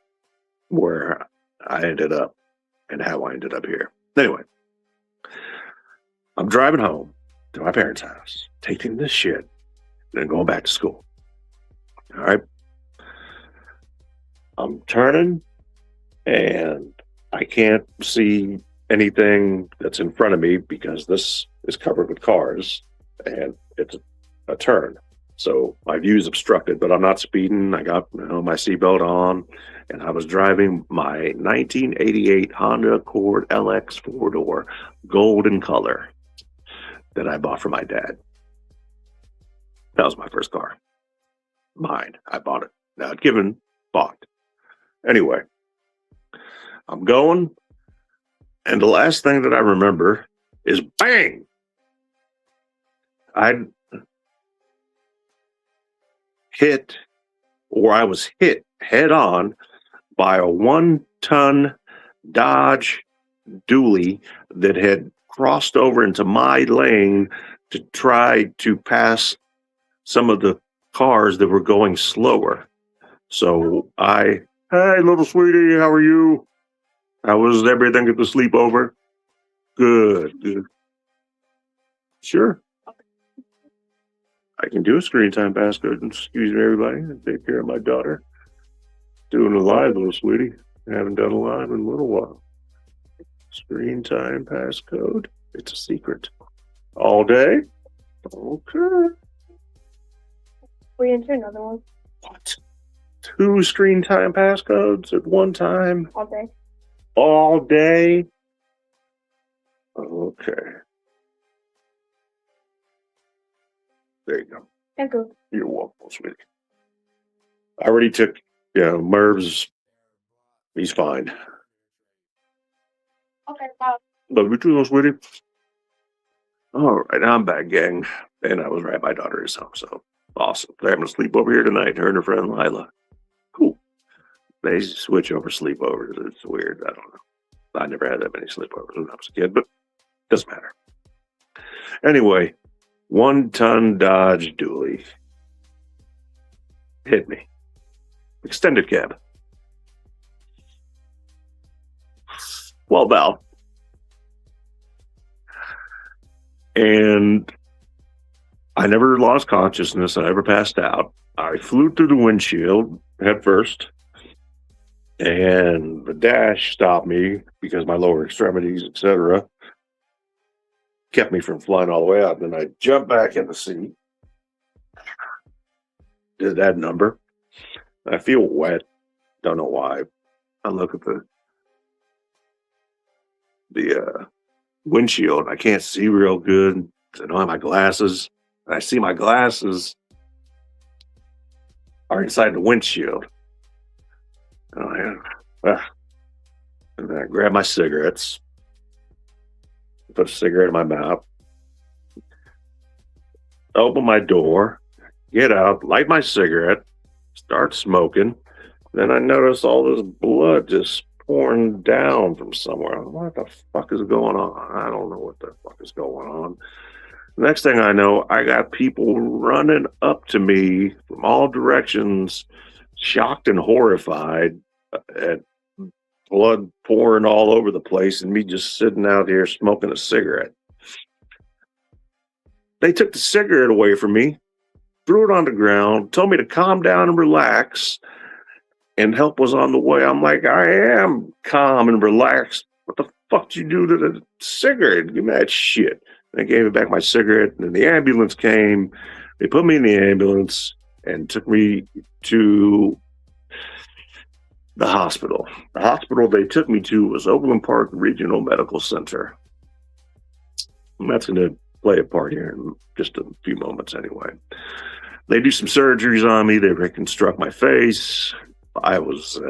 where I ended up and how I ended up here. Anyway, I'm driving home to my parents' house, taking this shit, and then going back to school. All right. I'm turning and I can't see anything that's in front of me because this is covered with cars and it's a turn. So my view is obstructed, but I'm not speeding. I got my seatbelt on and I was driving my 1988 Honda Accord LX 4-door golden color that I bought for my dad. That was my first car. Mine. I bought it. Not given, bought. Anyway, I'm going, and the last thing that I remember is bang! I was hit head on by a 1-ton Dodge dually that had crossed over into my lane to try to pass some of the cars that were going slower. So hey, little sweetie, how are you? How was everything at the sleepover? Good. Sure. I can do a screen time passcode. Excuse me, everybody. I take care of my daughter. Doing a live, little sweetie. I haven't done a live in a little while. Screen time passcode. It's a secret. All day? Okay. We enter another one. What? 2 screen time passcodes at one time? All day. All day? Okay. There you go. Thank you. You're welcome, sweetie. I already took, Merv's. He's fine. Okay, bye. Love you too, little sweetie. All right, I'm back, gang. And I was right at my daughter's home, so awesome. They're having a sleepover here tonight, her and her friend Lila. Cool. They switch over sleepovers. It's weird. I don't know. I never had that many sleepovers when I was a kid, but doesn't matter. Anyway, 1-ton Dodge dually hit me. Extended cab. Well, Val. And I never lost consciousness. I never passed out. I flew through the windshield head first. And the dash stopped me because my lower extremities, etc., kept me from flying all the way out. Then I jumped back in the seat. Did that number. I feel wet. Don't know why. I look at the windshield. I can't see real good. I don't have my glasses. And I see my glasses are inside the windshield. And then I grab my cigarettes, put a cigarette in my mouth, open my door, get out, light my cigarette, start smoking. Then I notice all this blood just pouring down from somewhere. What the fuck is going on? I don't know what the fuck is going on. Next thing I know, I got people running up to me from all directions, shocked and horrified at blood pouring all over the place and me just sitting out here smoking a cigarette. They took the cigarette away from me, threw it on the ground, told me to calm down and relax, and help was on the way. I'm like, I am calm and relaxed. What the fuck did you do to the cigarette? Give me that shit. They gave me back my cigarette, and then the ambulance came. They put me in the ambulance and took me to the hospital. The hospital they took me to was Overland Park Regional Medical Center. And that's going to play a part here in just a few moments anyway. They do some surgeries on me. They reconstruct my face. I was,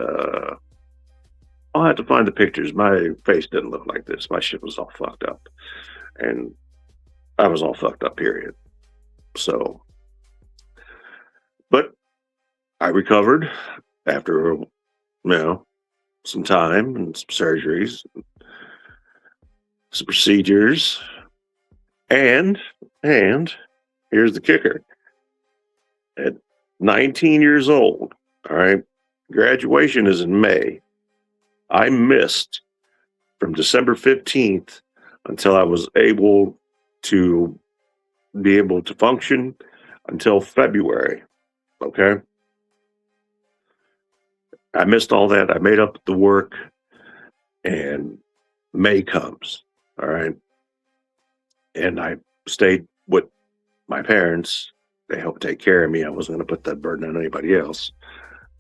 I'll have to find the pictures. My face didn't look like this. My shit was all fucked up. And I was all fucked up, period. So, but I recovered after, some time and some surgeries, some procedures. And here's the kicker. At 19 years old, all right, graduation is in May. I missed from December 15th until I was able to function until February. Okay. I missed all that. I made up the work and May comes. All right. And I stayed with my parents. They helped take care of me. I wasn't going to put that burden on anybody else.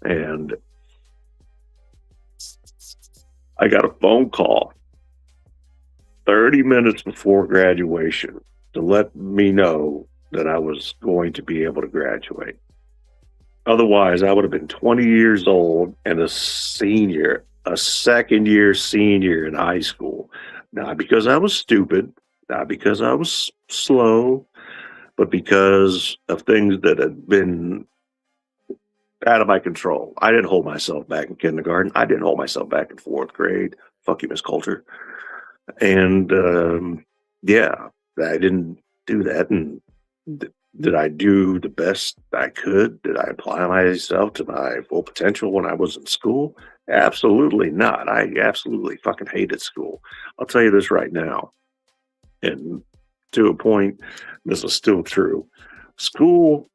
And I got a phone call 30 minutes before graduation to let me know that I was going to be able to graduate. Otherwise, I would have been 20 years old and a senior, a second-year senior in high school. Not because I was stupid, not because I was slow, but because of things that had been out of my control. I didn't hold myself back in kindergarten. I didn't hold myself back in fourth grade. Fuck you, Miss Coulter. And I didn't do that. And did I do the best I could? Did I apply myself to my full potential when I was in school? Absolutely not. I absolutely fucking hated school. I'll tell you this right now. And to a point, this is still true. School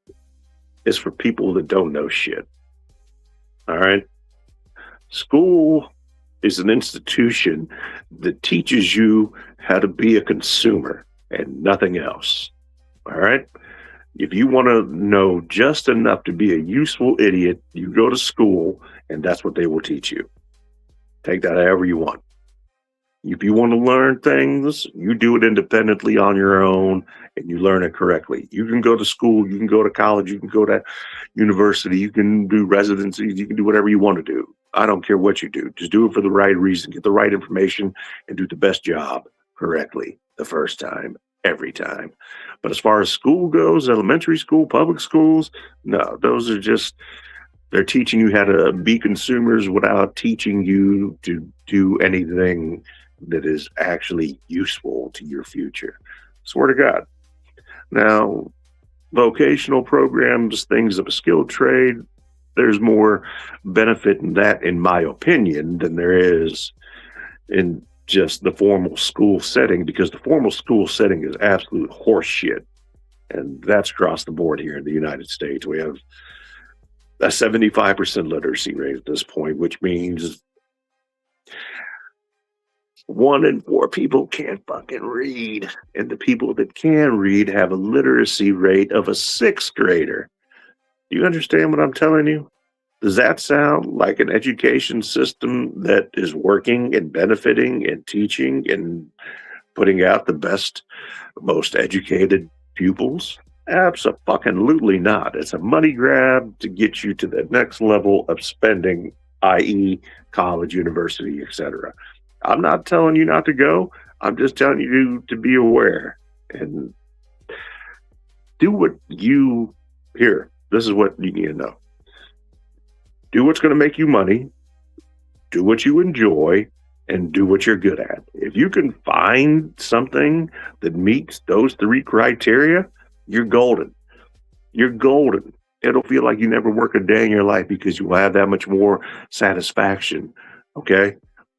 is for people that don't know shit. All right? School is an institution that teaches you how to be a consumer and nothing else. All right? If you want to know just enough to be a useful idiot, you go to school and that's what they will teach you. Take that however you want. If you want to learn things, you do it independently on your own and you learn it correctly. You can go to school, you can go to college, you can go to university, you can do residencies, you can do whatever you want to do. I don't care what you do. Just do it for the right reason, get the right information, and do the best job correctly the first time, every time. But as far as school goes, elementary school, public schools, no, those are just, they're teaching you how to be consumers without teaching you to do anything that is actually useful to your future. Swear to God. Now, vocational programs, things of a skilled trade, there's more benefit in that, in my opinion, than there is in just the formal school setting, because the formal school setting is absolute horse shit. And that's across the board here in the United States. We have a 75% literacy rate at this point, which means 1 in 4 people can't fucking read. And the people that can read have a literacy rate of a 6th grader. Do you understand what I'm telling you? Does that sound like an education system that is working and benefiting and teaching and putting out the best, most educated pupils? Absolutely not. It's a money grab to get you to the next level of spending, i.e. college, university, etc. I'm not telling you not to go. I'm just telling you to be aware and do what you hear. This is what you need to know. Do what's going to make you money. Do what you enjoy and do what you're good at. If you can find something that meets those 3 criteria, you're golden. You're golden. It'll feel like you never work a day in your life because you will have that much more satisfaction, okay,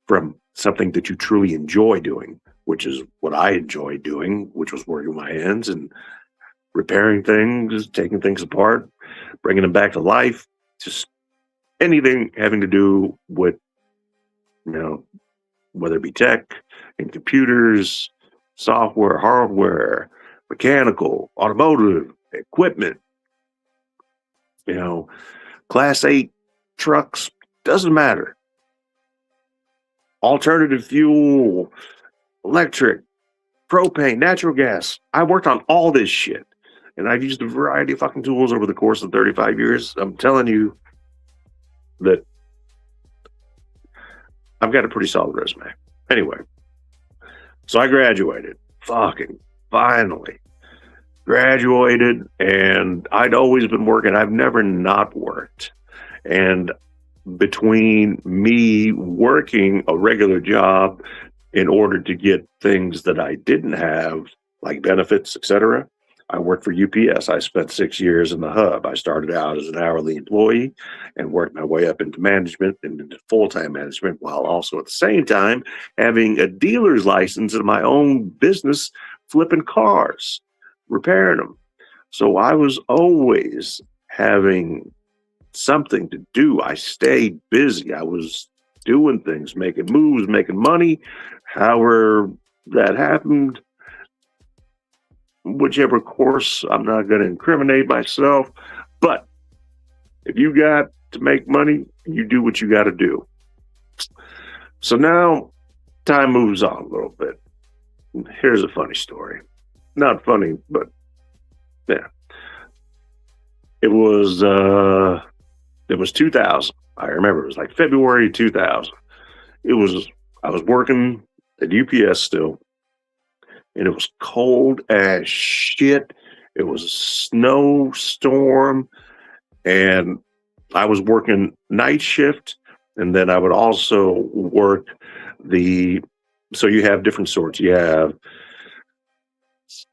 from something that you truly enjoy doing, which is what I enjoy doing, which was working my hands and repairing things, taking things apart, bringing them back to life, just anything having to do with, you know, whether it be tech and computers, software, hardware, mechanical, automotive, equipment, you know, class 8 trucks, doesn't matter. Alternative fuel, electric, propane, natural gas. I worked on all this shit. And I've used a variety of fucking tools over the course of 35 years. I'm telling you that I've got a pretty solid resume. Anyway, so I graduated. Fucking finally graduated, and I'd always been working. I've never not worked. And between me working a regular job in order to get things that I didn't have, like benefits, etc., I worked for UPS. I spent 6 years in the hub. I started out as an hourly employee and worked my way up into management and into full-time management, while also at the same time having a dealer's license in my own business, flipping cars, repairing them. So I was always having something to do. I stayed busy. I was doing things, making moves, making money. However that happened, whichever course, I'm not going to incriminate myself, but if you got to make money, you do what you got to do. So now time moves on a little bit. Here's a funny story. Not funny, but yeah. It was 2000. I remember it was like February 2000. I was working at UPS still, and it was cold as shit. It was a snowstorm, and I was working night shift, and then I would also work so you have different sorts. You have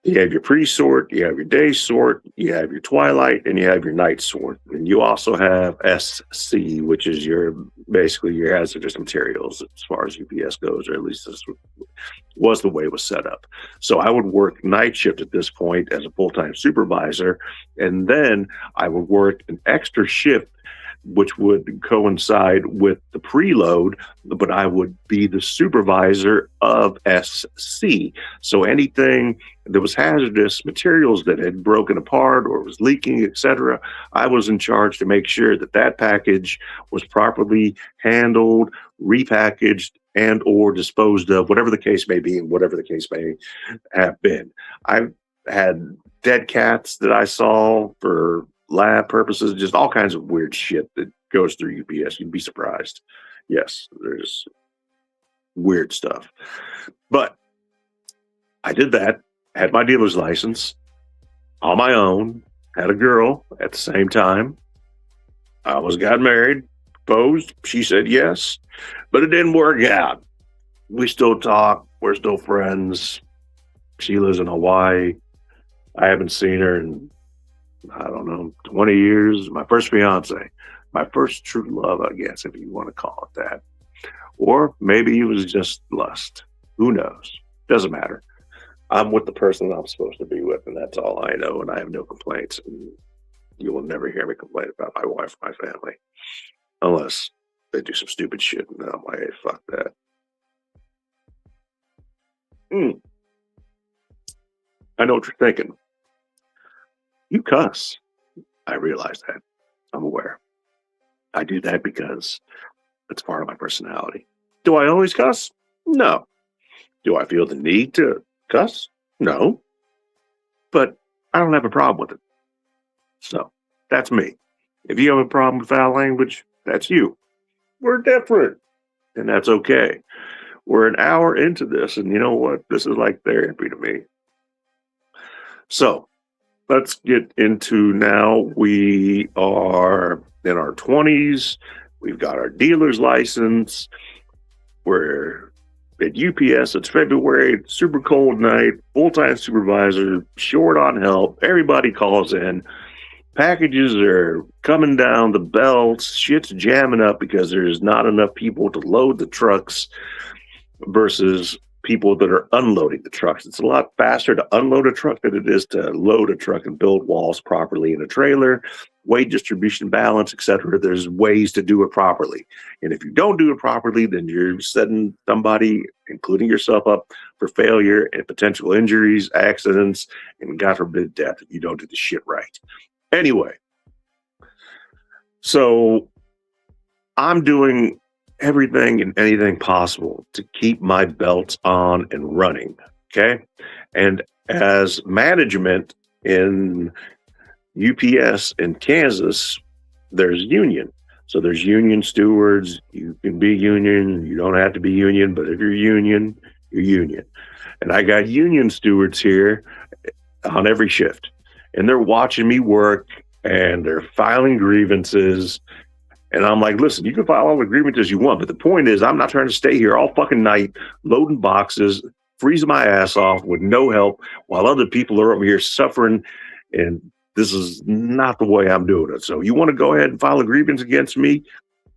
your pre-sort, you have your day sort, you have your twilight, and you have your night sort. And you also have SC, which is basically your hazardous materials as far as UPS goes, or at least this was the way it was set up. So I would work night shift at this point as a full-time supervisor, and then I would work an extra shift, which would coincide with the preload, but I would be the supervisor of SC. So anything that was hazardous materials that had broken apart or was leaking, etc., I was in charge to make sure that that package was properly handled, repackaged, and or disposed of, whatever the case may be and whatever the case may have been. I had dead cats that I saw for lab purposes, just all kinds of weird shit that goes through UPS. You'd be surprised. Yes, there's weird stuff. But I did that, had my dealer's license on my own, had a girl at the same time. I got married, proposed. She said yes, but it didn't work out. We still talk. We're still friends. She lives in Hawaii. I haven't seen her in, I don't know, 20 years. My first fiance, my first true love, I guess, if you want to call it that. Or maybe it was just lust. Who knows? Doesn't matter. I'm with the person I'm supposed to be with, and that's all I know, and I have no complaints. And you will never hear me complain about my wife or my family, unless they do some stupid shit, and then I'm like, hey, fuck that. I know what you're thinking. You cuss. I realize that. I'm aware. I do that because it's part of my personality. Do I always cuss? No. Do I feel the need to cuss? No. But I don't have a problem with it. So that's me. If you have a problem with foul language, that's you. We're different. And that's okay. We're an hour into this, and you know what? This is like therapy to me. So let's get into now. We are in our 20s. We've got our dealer's license. We're at UPS. It's February, super cold night, full-time supervisor, short on help. Everybody calls in. Packages are coming down the belts. Shit's jamming up because there's not enough people to load the trucks versus people that are unloading the trucks. It's a lot faster to unload a truck than it is to load a truck and build walls properly in a trailer, weight distribution balance, etc. There's ways to do it properly. And if you don't do it properly, then you're setting somebody, including yourself, up for failure and potential injuries, accidents, and God forbid death if you don't do the shit right. Anyway, so I'm doing everything and anything possible to keep my belts on and running. Okay. And as management in UPS in Kansas, there's union. So there's union stewards. You can be union. You don't have to be union, but if you're union, you're union. And I got union stewards here on every shift, and they're watching me work and they're filing grievances. And I'm like, listen, you can file all the grievances you want, but the point is, I'm not trying to stay here all fucking night loading boxes, freezing my ass off with no help while other people are over here suffering. And this is not the way I'm doing it. So you want to go ahead and file a grievance against me?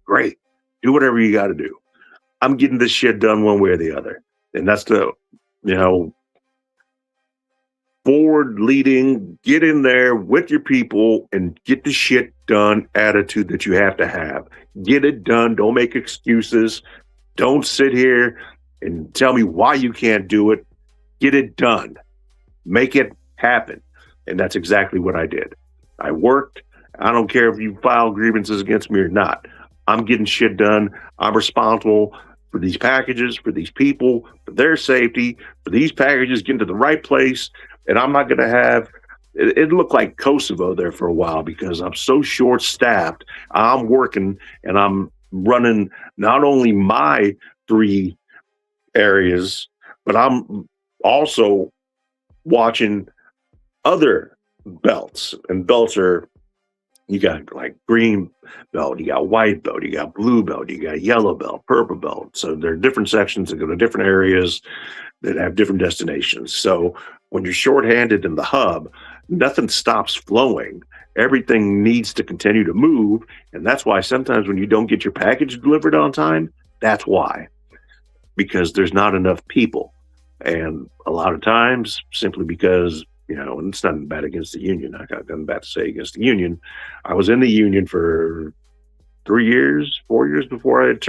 Great. Do whatever you got to do. I'm getting this shit done one way or the other. And that's the, forward leading, get in there with your people and get the shit done attitude that you have to have. Get it done. Don't make excuses. Don't sit here and tell me why you can't do it. Get it done. Make it happen. And that's exactly what I did. I worked. I don't care if you file grievances against me or not. I'm getting shit done. I'm responsible for these packages, for these people, for their safety, for these packages getting to the right place. And I'm not going to have it looked like Kosovo there for a while because I'm so short staffed. I'm working and I'm running not only my 3 areas, but I'm also watching other belts. And belts are, you got like green belt, you got white belt, you got blue belt, you got yellow belt, purple belt. So there are different sections that go to different areas that have different destinations. So when you're shorthanded in the hub, nothing stops flowing. Everything needs to continue to move. And that's why sometimes when you don't get your package delivered on time, that's why. Because there's not enough people. And a lot of times, simply because, and it's nothing bad against the union. I got nothing bad to say against the union. I was in the union for 4 years before I had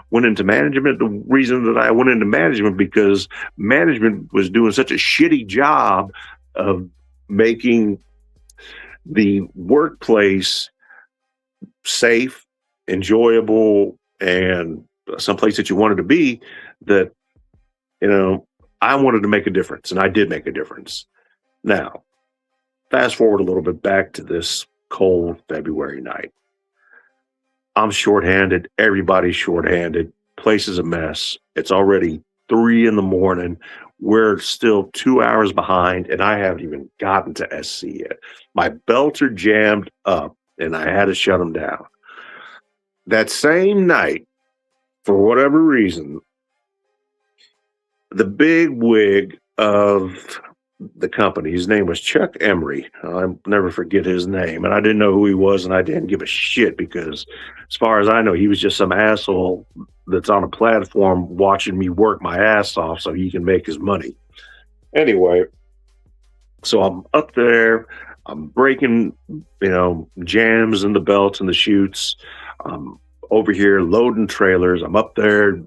went into management. The reason that I went into management because management was doing such a shitty job of making the workplace safe, enjoyable, and someplace that you wanted to be, that, I wanted to make a difference, and I did make a difference. Now, fast forward a little bit back to this cold February night. I'm shorthanded. Everybody's shorthanded. Place is a mess. It's already 3 a.m. We're still 2 hours behind, and I haven't even gotten to SC yet. My belts are jammed up, and I had to shut them down. That same night, for whatever reason, the big wig of the company, his name was Chuck Emery. I'll never forget his name. And I didn't know who he was, and I didn't give a shit because, as far as I know, he was just some asshole that's on a platform watching me work my ass off so he can make his money. Anyway, so I'm up there. I'm breaking, jams in the belts and the chutes. I'm over here loading trailers. I'm up there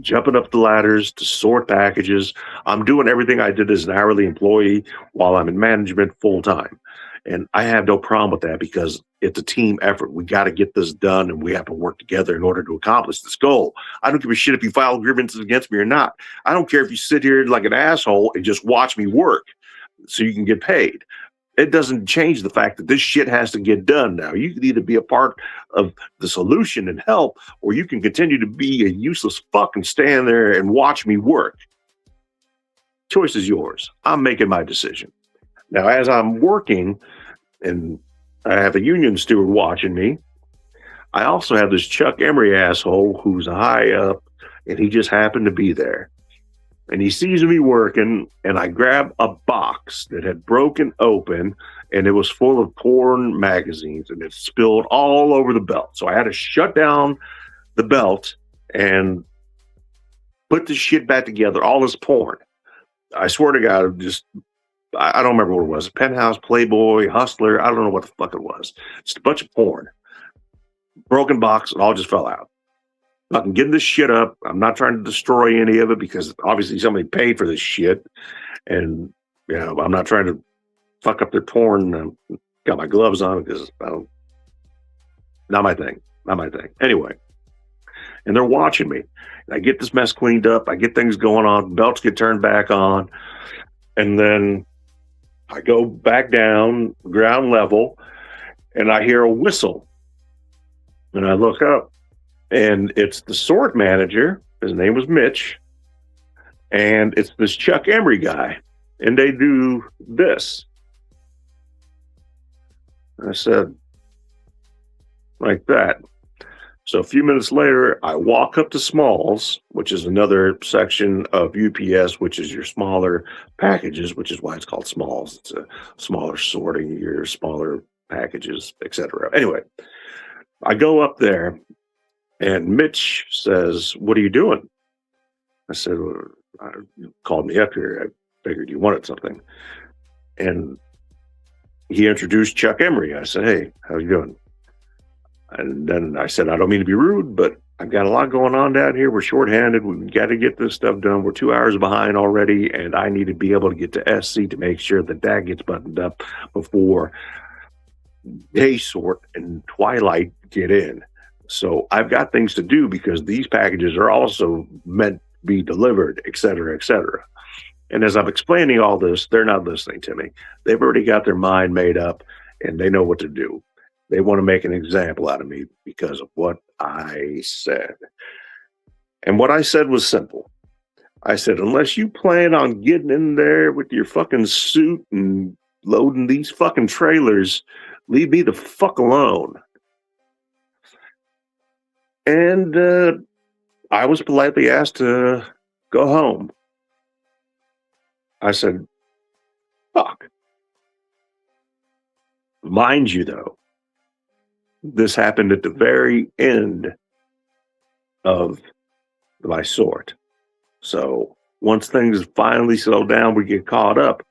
jumping up the ladders to sort packages. I'm doing everything I did as an hourly employee while I'm in management full time. And I have no problem with that because it's a team effort. We got to get this done and we have to work together in order to accomplish this goal. I don't give a shit if you file grievances against me or not. I don't care if you sit here like an asshole and just watch me work so you can get paid. It doesn't change the fact that this shit has to get done now. You can either be a part of the solution and help, or you can continue to be a useless fuck and stand there and watch me work. Choice is yours. I'm making my decision. Now, as I'm working and I have a union steward watching me, I also have this Chuck Emery asshole who's high up, and he just happened to be there. and he sees me working, and I grab a box that had broken open, and it was full of porn magazines, and it spilled all over the belt. So I had to shut down the belt and put the shit back together, all this porn. I swear to God, I don't remember what it was. Penthouse, Playboy, Hustler, I don't know what the fuck it was. Just a bunch of porn. Broken box, it all just fell out. I can get this shit up. I'm not trying to destroy any of it because obviously somebody paid for this shit. And, I'm not trying to fuck up their porn. Got my gloves on because not my thing. Not my thing. Anyway. And they're watching me. And I get this mess cleaned up. I get things going on. Belts get turned back on. And then I go back down, ground level, and I hear a whistle. And I look up. And it's the sort manager. His name was Mitch. And it's this Chuck Emery guy. And they do this. I said, like that. So a few minutes later, I walk up to Smalls, which is another section of UPS, which is your smaller packages, which is why it's called Smalls. It's a smaller sorting, your smaller packages, etc. Anyway, I go up there. And Mitch says, "What are you doing?" I said, "You called me up here. I figured you wanted something." And he introduced Chuck Emery. I said, "Hey, how you doing?" And then I said, "I don't mean to be rude, but I've got a lot going on down here. We're shorthanded. We've got to get this stuff done. We're 2 hours behind already, and I need to be able to get to SC to make sure that gets buttoned up before Day Sort and Twilight get in. So I've got things to do because these packages are also meant to be delivered, et cetera, et cetera." And as I'm explaining all this, they're not listening to me. They've already got their mind made up and they know what to do. They want to make an example out of me because of what I said. And what I said was simple. I said, unless you plan on getting in there with your fucking suit and loading these fucking trailers, leave me the fuck alone. And I was politely asked to go home. I said, fuck. Mind you, though, this happened at the very end of my sort. So once things finally settle down, we get caught up.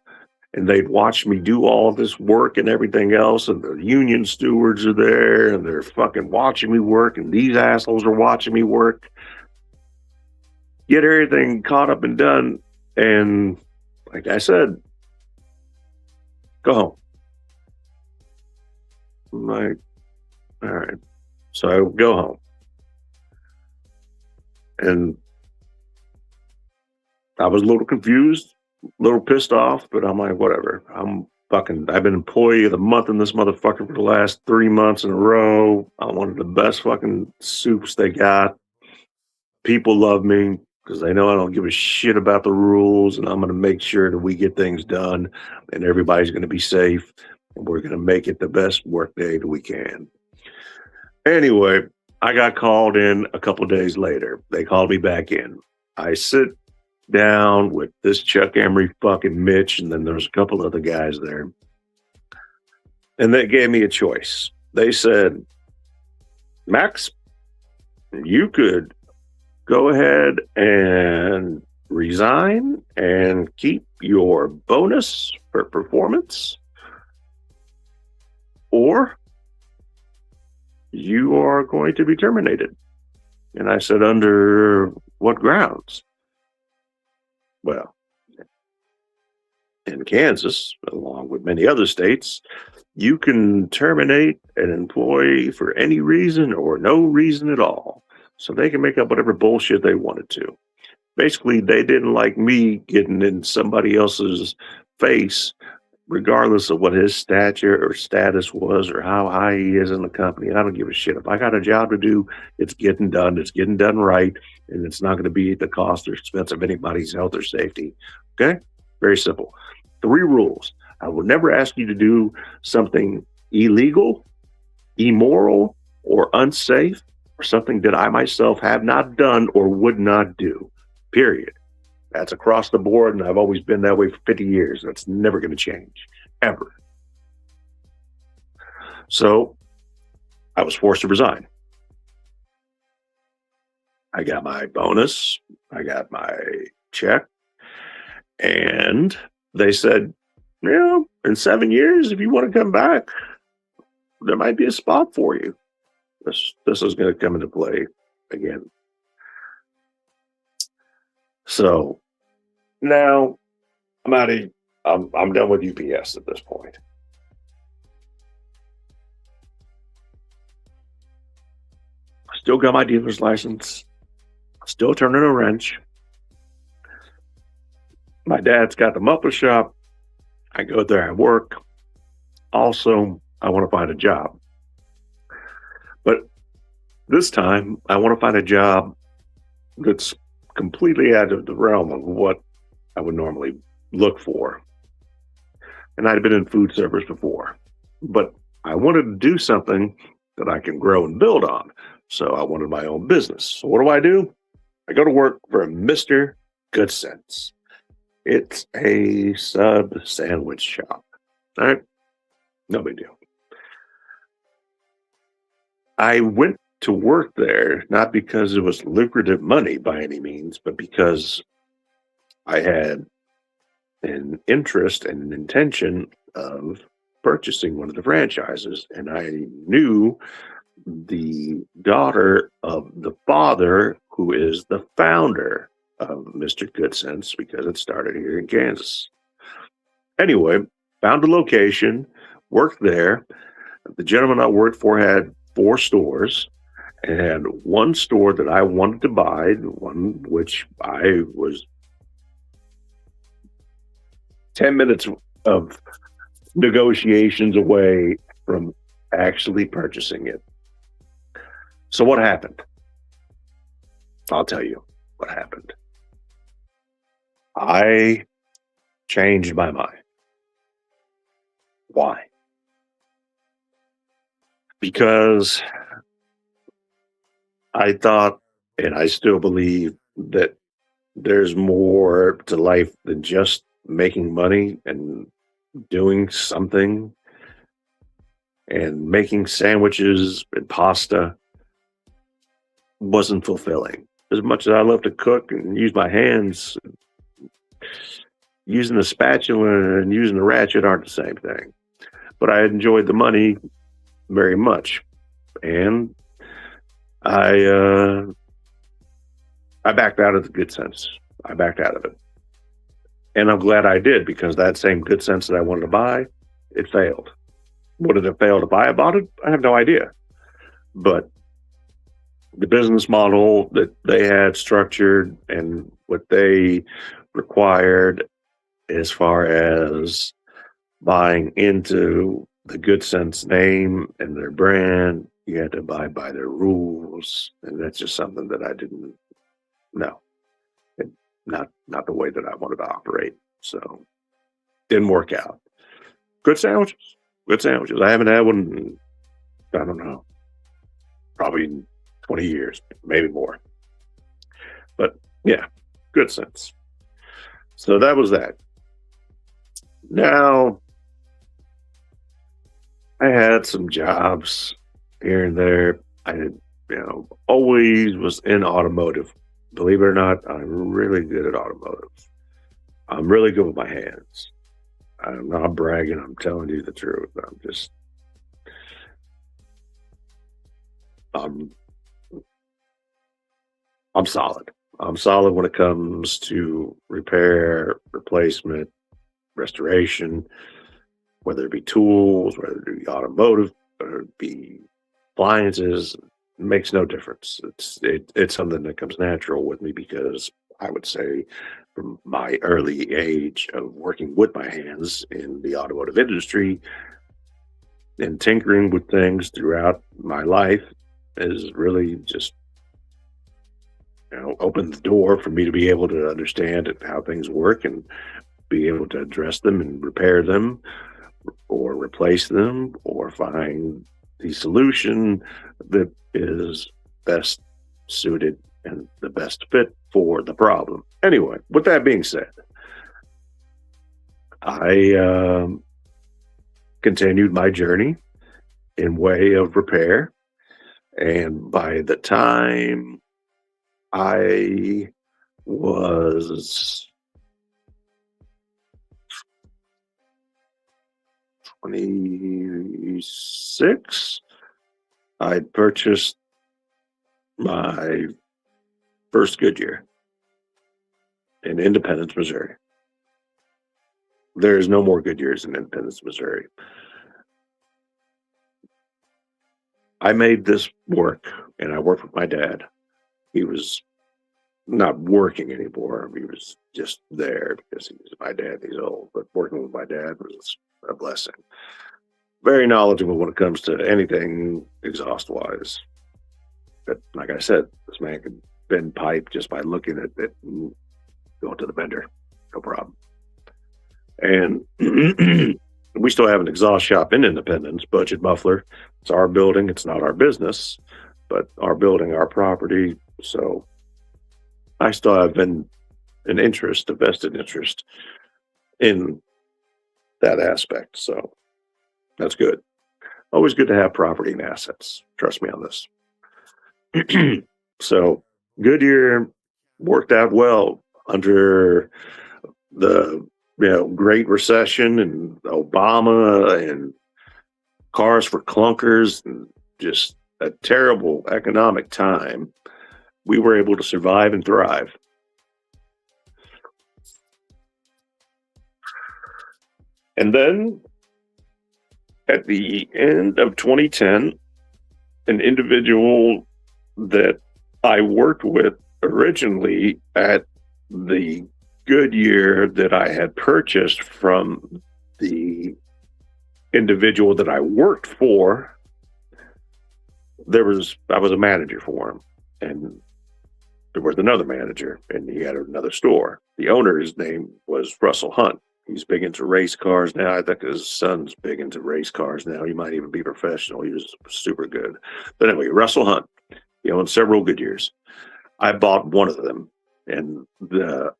And they'd watch me do all this work and everything else. And the union stewards are there and they're fucking watching me work. And these assholes are watching me work. Get everything caught up and done. And like I said, go home. I'm like, all right. So I go home. And I was a little confused. A little pissed off, but I'm like, whatever. I've been employee of the month in this motherfucker for the last 3 months in a row. I'm one of the best fucking soups they got. People love me because they know I don't give a shit about the rules, and I'm going to make sure that we get things done and everybody's going to be safe and we're going to make it the best work day that we can. Anyway, I got called in a couple of days later. They called me back in. I sit down with this Chuck Emery fucking Mitch, and then there's a couple other guys there. And they gave me a choice. They said, Max, you could go ahead and resign and keep your bonus for performance, or you are going to be terminated. And I said, under what grounds? Well, in Kansas, along with many other states, you can terminate an employee for any reason or no reason at all. So they can make up whatever bullshit they wanted to. Basically, they didn't like me getting in somebody else's face, regardless of what his stature or status was or how high he is in the company. I don't give a shit. If I got a job to do, it's getting done. It's getting done right. And it's not going to be at the cost or expense of anybody's health or safety. Okay? Very simple. 3 rules. I will never ask you to do something illegal, immoral, or unsafe, or something that I myself have not done or would not do. Period. That's across the board, and I've always been that way for 50 years. That's never going to change, ever. So I was forced to resign. I got my bonus, I got my check, and they said, in 7 years, if you want to come back, there might be a spot for you. This is going to come into play again. So now I'm out of. I'm done with UPS at this point. Still got my dealer's license. Still turning a wrench. My dad's got the muffler shop. I go there and work. Also, I want to find a job. But this time, I want to find a job that's completely out of the realm of what I would normally look for. And I'd been in food service before, but I wanted to do something that I can grow and build on. So I wanted my own business. So what do? I go to work for Mr. Good Sense. It's a sub sandwich shop. All right? No big deal. I went to work there, not because it was lucrative money by any means, but because I had an interest and an intention of purchasing one of the franchises. And I knew the daughter of the father, who is the founder of Mr. Good Sense, because it started here in Kansas. Anyway, found a location, worked there. The gentleman I worked for had 4 stores, and one store that I wanted to buy, one which I was 10 minutes of negotiations away from actually purchasing it. So what happened? I'll tell you what happened. I changed my mind. Why? Because I thought, and I still believe, that there's more to life than just making money and doing something. And making sandwiches and pasta wasn't fulfilling. As much as I love to cook and use my hands, using the spatula and using the ratchet aren't the same thing. But I enjoyed the money very much, and I backed out of the Good Sense. I backed out of it, and I'm glad I did, because that same Good Sense that I wanted to buy, it failed. Would it have failed if I had bought it? I have no idea. But the business model that they had structured and what they required as far as buying into the Good Sense name and their brand, you had to abide by their rules. And that's just something that I didn't know. Not the way that I wanted to operate. So didn't work out. Good sandwiches. Good sandwiches. I haven't had one in, I don't know, probably 20 years, maybe more. But yeah, Good Sense. So that was that. Now, I had some jobs here and there. I had, always was in automotive. Believe it or not, I'm really good at automotive. I'm really good with my hands. I'm not bragging. I'm telling you the truth. I'm solid. I'm solid when it comes to repair, replacement, restoration, whether it be tools, whether it be automotive, whether it be appliances. It makes no difference. It's something that comes natural with me, because I would say from my early age of working with my hands in the automotive industry and tinkering with things throughout my life is really just, opened the door for me to be able to understand how things work and be able to address them and repair them or replace them or find the solution that is best suited and the best fit for the problem. Anyway, with that being said, I continued my journey in way of repair. And by the time I was 26, I purchased my first Goodyear in Independence, Missouri. There's no more Goodyears in Independence, Missouri. I made this work, and I worked with my dad. He was not working anymore. He was just there because he was my dad. He's old, but working with my dad was a blessing. Very knowledgeable when it comes to anything exhaust-wise. But like I said, this man could bend pipe just by looking at it and going to the bender. No problem. And we still have an exhaust shop in Independence, Budget Muffler. It's our building. It's not our business, but our building, our property. So I still have been an interest, a vested interest in that aspect. So that's good. Always good to have property and assets. Trust me on this. So Goodyear worked out well under the Great Recession and Obama and cars for clunkers and just a terrible economic time. We were able to survive and thrive. And then at the end of 2010, an individual that I worked with originally at the Goodyear that I had purchased from the individual that I worked for, I was a manager for him, and there was another manager, and he had another store. The owner's name was Russell Hunt. He's big into race cars now. I think his son's big into race cars now. He might even be professional. He was super good. But anyway, Russell Hunt, he owned several Goodyears. I bought one of them, and the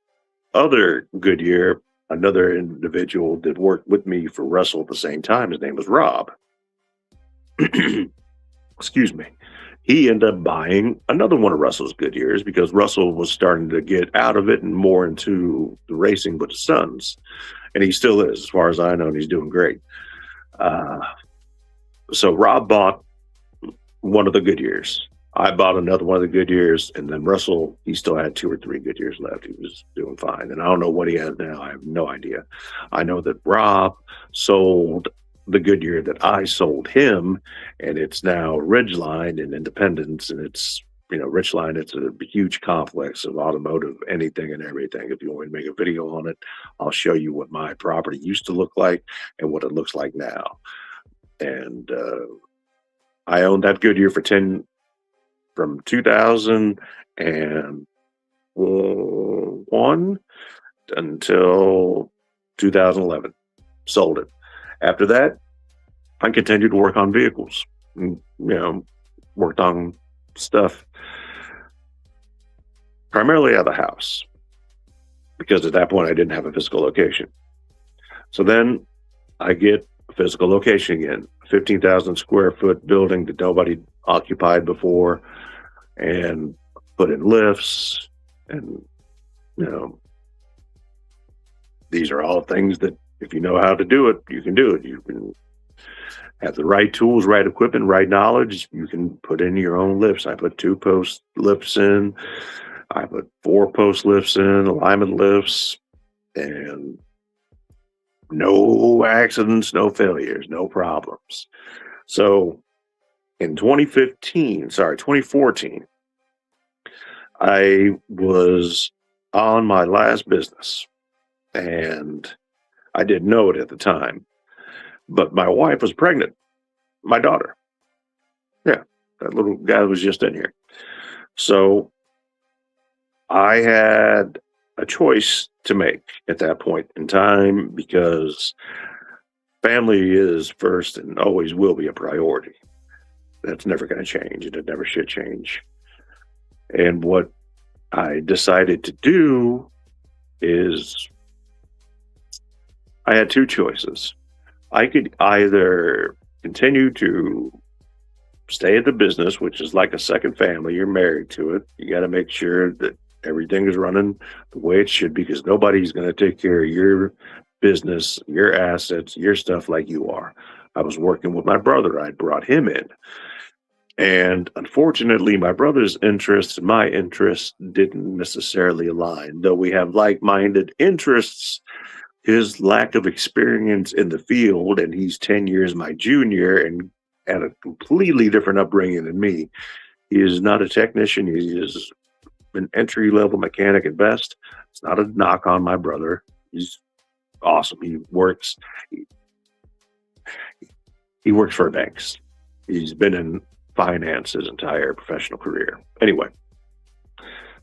other Goodyear, another individual that worked with me for Russell at the same time, his name was Rob. Excuse me. He ended up buying another one of Russell's Goodyears because Russell was starting to get out of it and more into the racing with his sons. And he still is, as far as I know, and he's doing great. So Rob bought one of the Goodyears. I bought another one of the Goodyears, and then Russell, he still had 2 or 3 Goodyears left. He was doing fine. And I don't know what he has now. I have no idea. I know that Rob sold the Goodyear that I sold him, and it's now Ridgeline in Independence, and it's, Ridgeline, it's a huge complex of automotive, anything and everything. If you want me to make a video on it, I'll show you what my property used to look like and what it looks like now. And I owned that Goodyear from 2001 until 2011. Sold it. After that, I continued to work on vehicles. Worked on stuff primarily out of the house because at that point I didn't have a physical location. So then I get a physical location again, 15,000 square foot building that nobody occupied before, and put in lifts, and these are all things that if you know how to do it, you can do it. You can have the right tools, right equipment, right knowledge. You can put in your own lifts. I put 2-post lifts in. I put 4-post lifts in, alignment lifts, and no accidents, no failures, no problems. So in 2014, I was on my last business, and I didn't know it at the time, but my wife was pregnant, my daughter. Yeah, that little guy was just in here. So I had a choice to make at that point in time because family is first and always will be a priority. That's never going to change, and it never should change. And what I decided to do is I had two choices. I could either continue to stay at the business, which is like a second family. You're married to it. You got to make sure that everything is running the way it should, because nobody's going to take care of your business, your assets, your stuff like you are. I was working with my brother. I brought him in. And unfortunately, my brother's interests and my interests didn't necessarily align. Though we have like minded interests, his lack of experience in the field, and he's 10 years my junior and had a completely different upbringing than me. He is not a technician. He is an entry level mechanic at best. It's not a knock on my brother. He's awesome. He works for banks. He's been in finance his entire professional career. Anyway,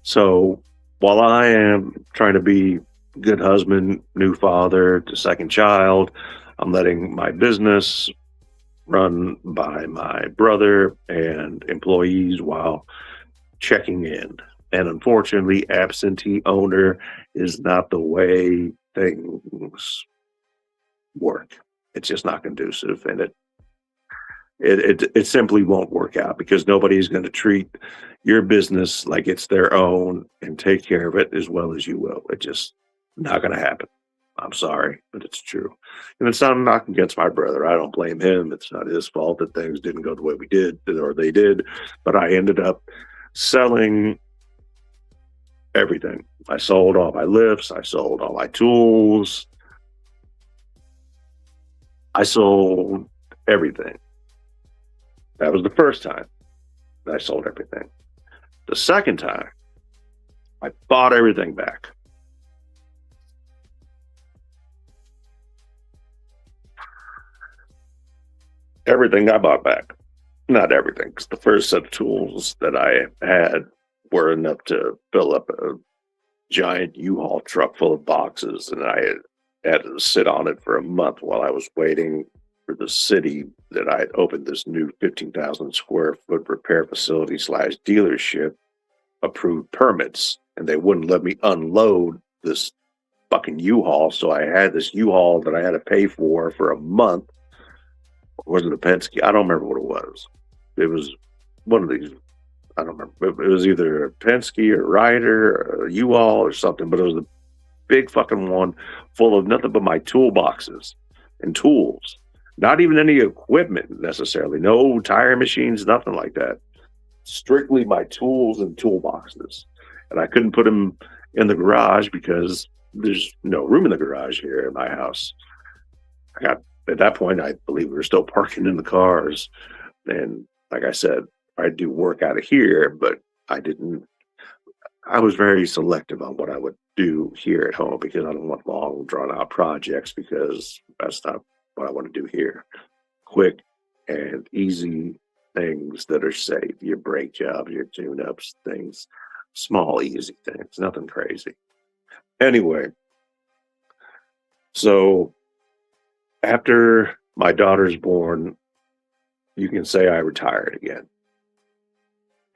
so while I am trying to be good husband, new father to second child, I'm letting my business run by my brother and employees while checking in. And unfortunately, absentee owner is not the way things work. It's just not conducive, and it simply won't work out, because nobody's going to treat your business like it's their own and take care of it as well as you will. It's just not going to happen. I'm sorry, but it's true. And it's not a knock against my brother. I don't blame him. It's not his fault that things didn't go the way we did, or they did. But I ended up selling everything. I sold all my lifts. I sold all my tools. I sold everything. That was the first time that I sold everything. The second time, I bought everything back. Everything I bought back. Not everything, because the first set of tools that I had were enough to fill up a giant U-Haul truck full of boxes, and I had to sit on it for a month while I was waiting for the city that I had opened this new 15,000 square foot repair facility / dealership approved permits, and they wouldn't let me unload this fucking U-Haul. So I had this U-Haul that I had to pay for a month. Was it a Penske? I don't remember what it was. It was one of these. I don't remember. It was either a Penske or Ryder or a U-Haul or something, but it was a big fucking one full of nothing but my toolboxes and tools. Not even any equipment necessarily. No tire machines, nothing like that. Strictly my tools and toolboxes. And I couldn't put them in the garage because there's no room in the garage here at my house. At that point, I believe we were still parking in the cars. And like I said, I do work out of here, but I was very selective on what I would do here at home, because I don't want long, drawn out projects, because that's not what I want to do here. Quick and easy things that are safe. Your brake jobs, your tune-ups, things, small, easy things, nothing crazy. Anyway, so after my daughter's born, you can say I retired again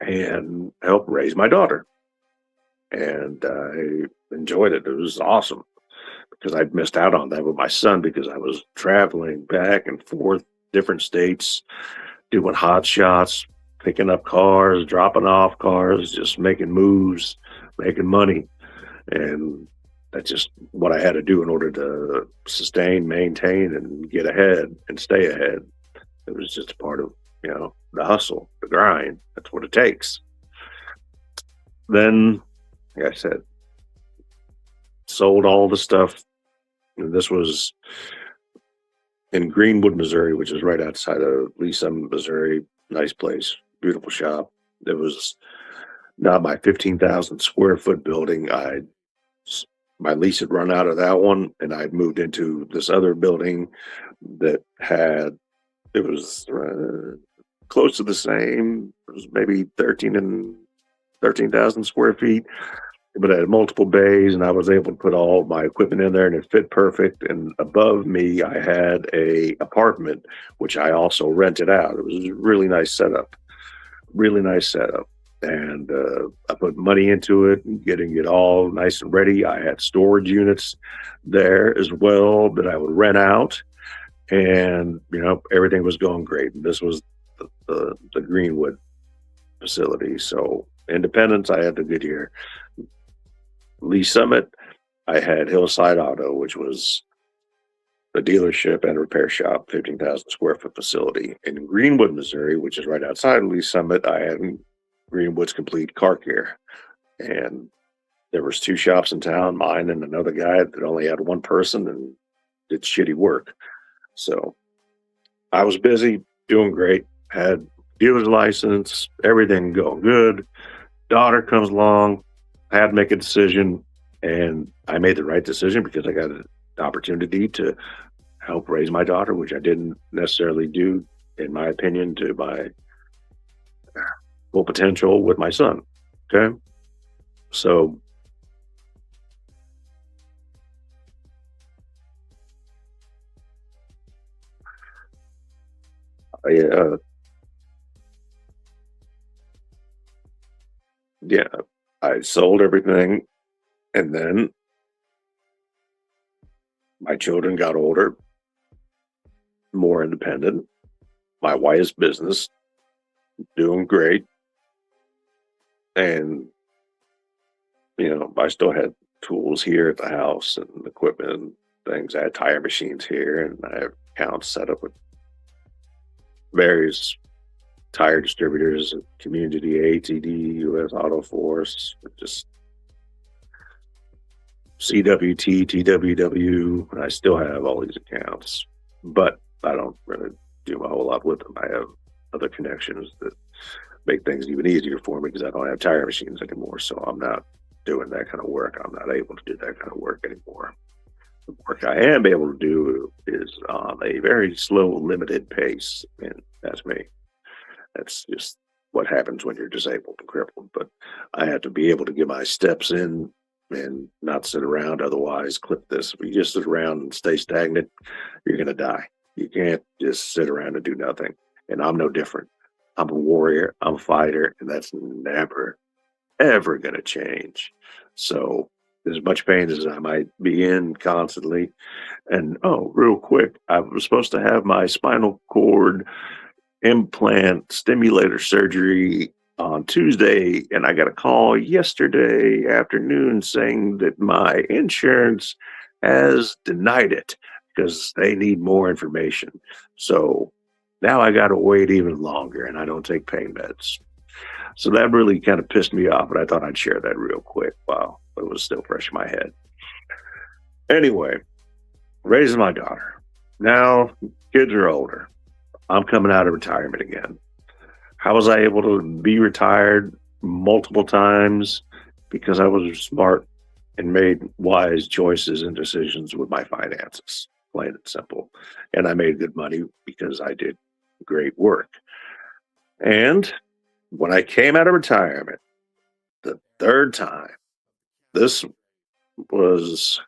and helped raise my daughter. And I enjoyed it. It was awesome, because I'd missed out on that with my son, because I was traveling back and forth, different states, doing hot shots, picking up cars, dropping off cars, just making moves, making money. And that's just what I had to do in order to sustain, maintain, and get ahead and stay ahead. It was just a part of, the hustle, the grind. That's what it takes. Then, like I said, sold all the stuff. And this was in Greenwood, Missouri, which is right outside of Lisa, Missouri. Nice place, beautiful shop. It was not my 15,000 square foot building. My lease had run out of that one, and I'd moved into this other building that it was close to the same. It was maybe 13,000 square feet, but it had multiple bays, and I was able to put all my equipment in there, and it fit perfect. And above me, I had a apartment, which I also rented out. It was a really nice setup. and I put money into it, getting it all nice and ready. I had storage units there as well that I would rent out, and everything was going great. And this was the Greenwood facility. So Independence, I had the Goodyear. Lee Summit, I had Hillside Auto, which was a dealership and repair shop, 15,000 square foot facility. In Greenwood, Missouri, which is right outside of Lee Summit, I had Greenwood's Complete Car Care. And there was 2 shops in town, mine and another guy that only had one person and did shitty work. So I was busy, doing great, had dealer's license, everything going good. Daughter comes along, I had to make a decision, and I made the right decision because I got an opportunity to help raise my daughter, which I didn't necessarily do, in my opinion, to my full potential with my son. Okay. So I sold everything, and then my children got older, more independent. My wife's business doing great, and I still had tools here at the house and equipment and things. I had tire machines here, and I have accounts set up with various tire distributors, Community, ATD, U.S. Auto Force, just CWT, TWW. I still have all these accounts, but I don't really do a whole lot with them. I have other connections that make things even easier for me because I don't have tire machines anymore. So I'm not doing that kind of work. I'm not able to do that kind of work anymore. The work I am able to do is on a very slow, limited pace, and that's me. That's just what happens when you're disabled and crippled. But I have to be able to get my steps in and not sit around. Otherwise, clip this. If you just sit around and stay stagnant, you're going to die. You can't just sit around and do nothing. And I'm no different. I'm a warrior. I'm a fighter. And that's never, ever going to change. So as much pain as I might be in constantly. And real quick, I was supposed to have my spinal cord implant stimulator surgery on Tuesday, and I got a call yesterday afternoon saying that my insurance has denied it because they need more information. So now I got to wait even longer, and I don't take pain meds. So that really kind of pissed me off, but I thought I'd share that real quick while it was still fresh in my head. Anyway, raising my daughter. Now kids are older. I'm coming out of retirement again. How was I able to be retired multiple times? Because I was smart and made wise choices and decisions with my finances, plain and simple. And I made good money because I did great work. And when I came out of retirement, the third time, this was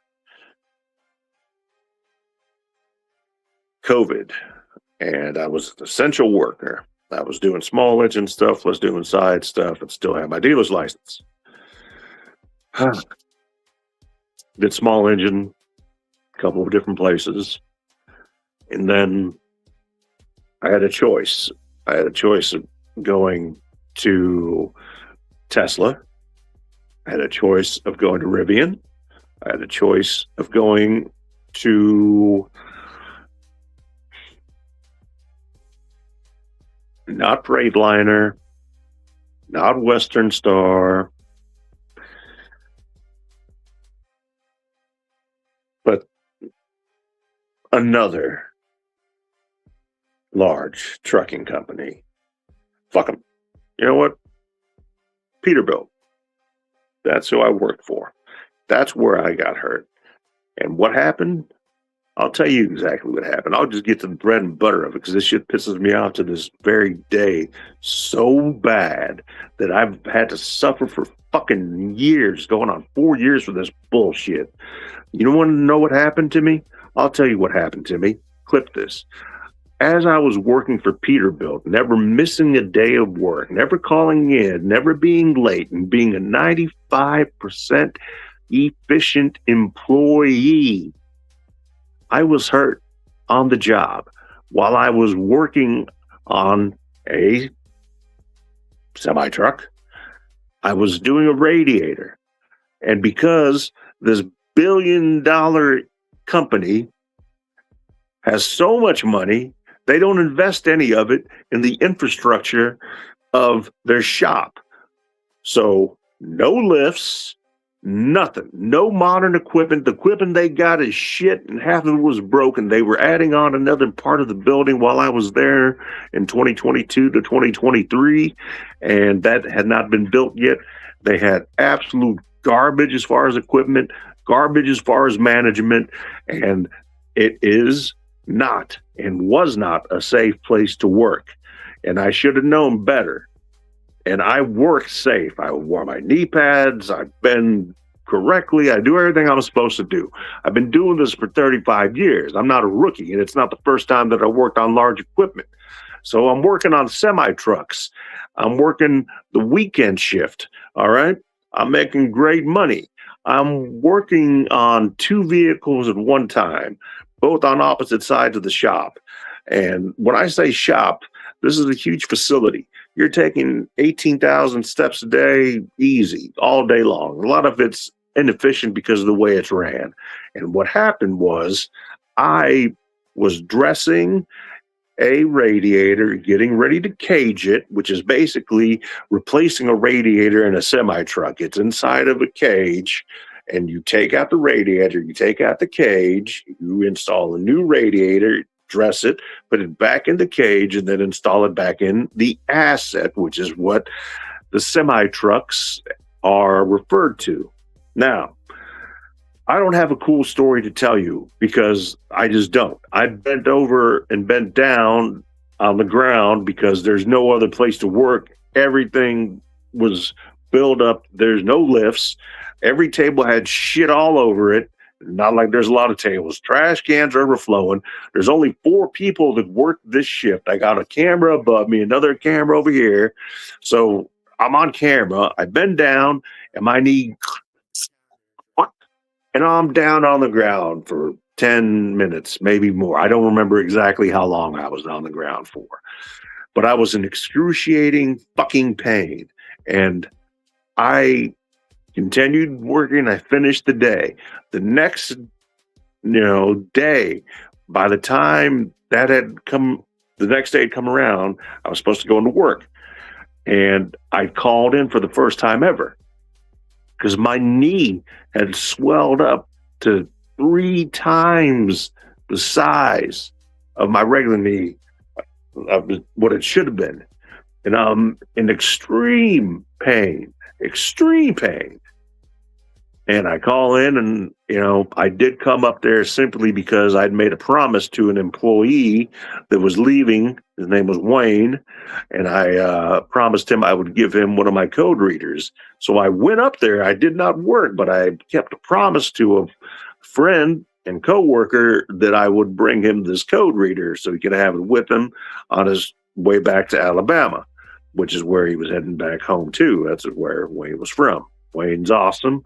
COVID. And I was an essential worker. I was doing small engine stuff, was doing side stuff, and still had my dealer's license. Did small engine, a couple of different places. And then I had a choice. I had a choice of going to Tesla. I had a choice of going to Rivian. I had a choice of going to not Freightliner, not Western Star, but another large trucking company. Fuck them. You know what? Peterbilt. That's who I worked for. That's where I got hurt. And what happened? I'll tell you exactly what happened. I'll just get to the bread and butter of it because this shit pisses me off to this very day so bad that I've had to suffer for fucking years, going on 4 years for this bullshit. You don't want to know what happened to me? I'll tell you what happened to me. Clip this. as I was working for Peterbilt, never missing a day of work, never calling in, never being late, and being a 95% efficient employee, I was hurt on the job while I was working on a semi truck. I was doing a radiator. And because this billion-dollar company has so much money, they don't invest any of it in the infrastructure of their shop. So no lifts, nothing, no modern equipment. The equipment they got is shit, and half of it was broken. They were adding on another part of the building while I was there in 2022 to 2023, and that had not been built yet. They had absolute garbage as far as equipment, garbage as far as management, and it is not and was not a safe place to work. And I should have known better. And I work safe. I wore my knee pads. I bend correctly. I do everything I'm supposed to do. I've been doing this for 35 years. I'm not a rookie, and it's not the first time that I worked on large equipment. So I'm working on semi trucks. I'm working the weekend shift. All right. I'm making great money. I'm working on 2 vehicles at one time, both on opposite sides of the shop. And when I say shop, this is a huge facility. You're taking 18,000 steps a day, easy, all day long. A lot of it's inefficient because of the way it's ran. And what happened was I was dressing a radiator, getting ready to cage it, which is basically replacing a radiator in a semi truck. It's inside of a cage, and you take out the radiator, you take out the cage, you install a new radiator, dress it, put it back in the cage, and then install it back in the asset, which is what the semi trucks are referred to. Now, I don't have a cool story to tell you because I just don't. I bent over and bent down on the ground because there's no other place to work. Everything was built up. There's no lifts. Every table had shit all over it. Not like there's a lot of tables. Trash cans are overflowing. There's only 4 people that work this shift. I got a camera above me, another camera over here. So I'm on camera. I bend down and my knee, and I'm down on the ground for 10 minutes, maybe more. I don't remember exactly how long I was on the ground for, but I was in excruciating fucking pain. And I continued working. I finished the day. The next, day, by the time that had come, the next day had come around, I was supposed to go into work. And I called in for the first time ever because my knee had swelled up to 3 times the size of my regular knee, of what it should have been. And I'm in extreme pain. And I call in and, I did come up there simply because I'd made a promise to an employee that was leaving. His name was Wayne. And I promised him I would give him one of my code readers. So I went up there. I did not work, but I kept a promise to a friend and coworker that I would bring him this code reader so he could have it with him on his way back to Alabama, which is where he was heading back home to. That's where Wayne was from. Wayne's awesome.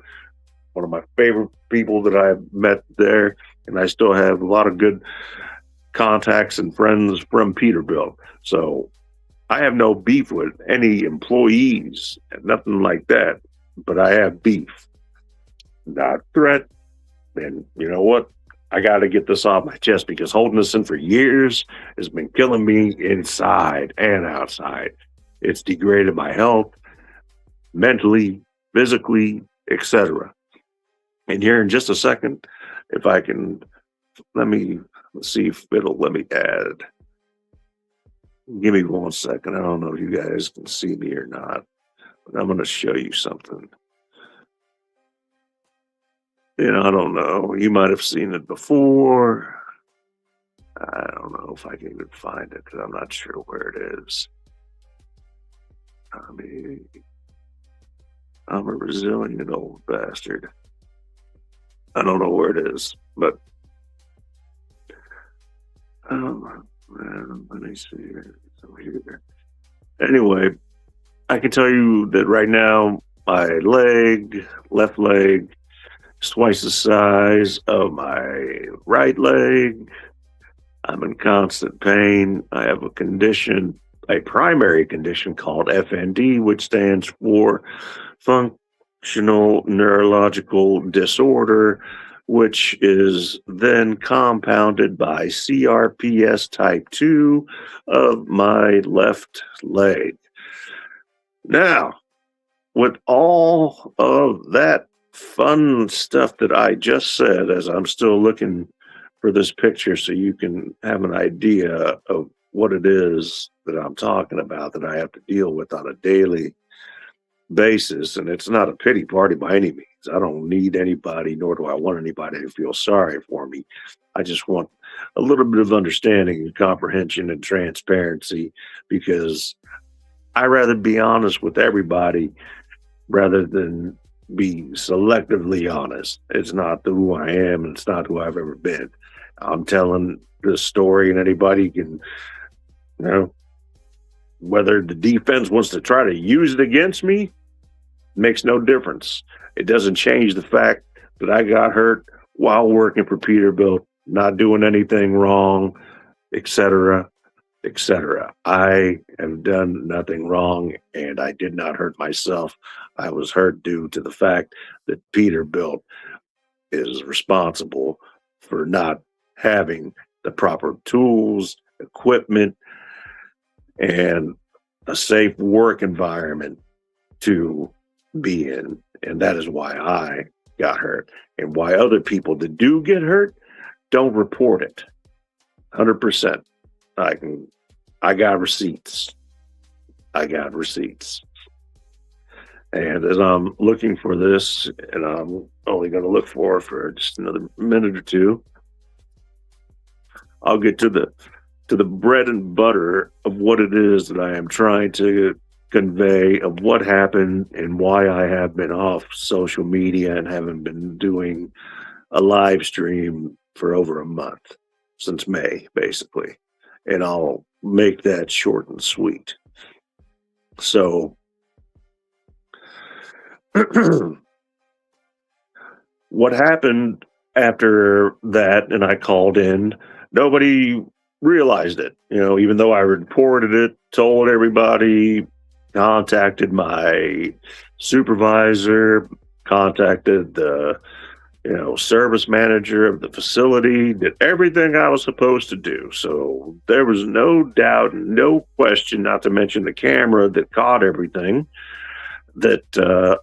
One of my favorite people that I've met there, and I still have a lot of good contacts and friends from Peterbilt. So I have no beef with any employees and nothing like that, but I have beef, not threat. And you know what? I got to get this off my chest because holding this in for years has been killing me inside and outside. It's degraded my health, mentally, physically, etc. And here in just a second, if I can, let's see if it'll let me add. Give me 1 second. I don't know if you guys can see me or not, but I'm going to show you something. I don't know. You might have seen it before. I don't know if I can even find it because I'm not sure where it is. I'm a resilient old bastard. I don't know where it is, but Let me see here. So here. Anyway, I can tell you that right now, my left leg, is twice the size of my right leg. I'm in constant pain. I have a primary condition called FND, which stands for functional neurological disorder, which is then compounded by CRPS type 2 of my left leg. Now, with all of that fun stuff that I just said, as I'm still looking for this picture so you can have an idea of what it is that I'm talking about that I have to deal with on a daily basis. And it's not a pity party by any means. I don't need anybody, nor do I want anybody to feel sorry for me. I just want a little bit of understanding and comprehension and transparency, because I rather be honest with everybody rather than be selectively honest. It's not who I am, and it's not who I've ever been. I'm telling this story, and anybody can, whether the defense wants to try to use it against me, makes no difference. It doesn't change the fact that I got hurt while working for Peterbilt, not doing anything wrong, etc., etc. I have done nothing wrong, and I did not hurt myself. I was hurt due to the fact that Peterbilt is responsible for not having the proper tools, equipment, and a safe work environment to be in. And that is why I got hurt, and why other people that do get hurt don't report it. 100%. I got receipts. And as I'm looking for this, and I'm only going to look for just another minute or two, I'll get to the bread and butter of what it is that I am trying to convey, of what happened and why I have been off social media and haven't been doing a live stream for over a month, since May, basically. And I'll make that short and sweet. So, what happened after that, and I called in, nobody realized it. Even though I reported it, told everybody, contacted my supervisor, contacted the service manager of the facility, did everything I was supposed to do. So there was no doubt, no question, not to mention the camera that caught everything, that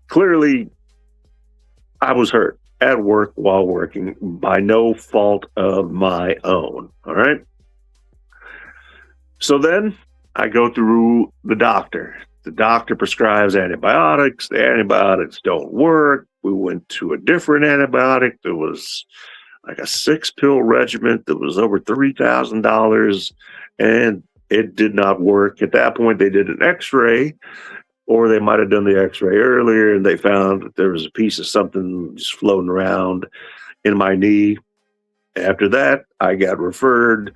clearly I was hurt at work while working by no fault of my own. All right. So then I go through the doctor. The doctor prescribes antibiotics. The antibiotics don't work. We went to a different antibiotic. There was like a 6-pill regimen that was over $3,000, and it did not work. At that point, they did an x-ray, or they might have done the x-ray earlier, and they found that there was a piece of something just floating around in my knee. After that, I got referred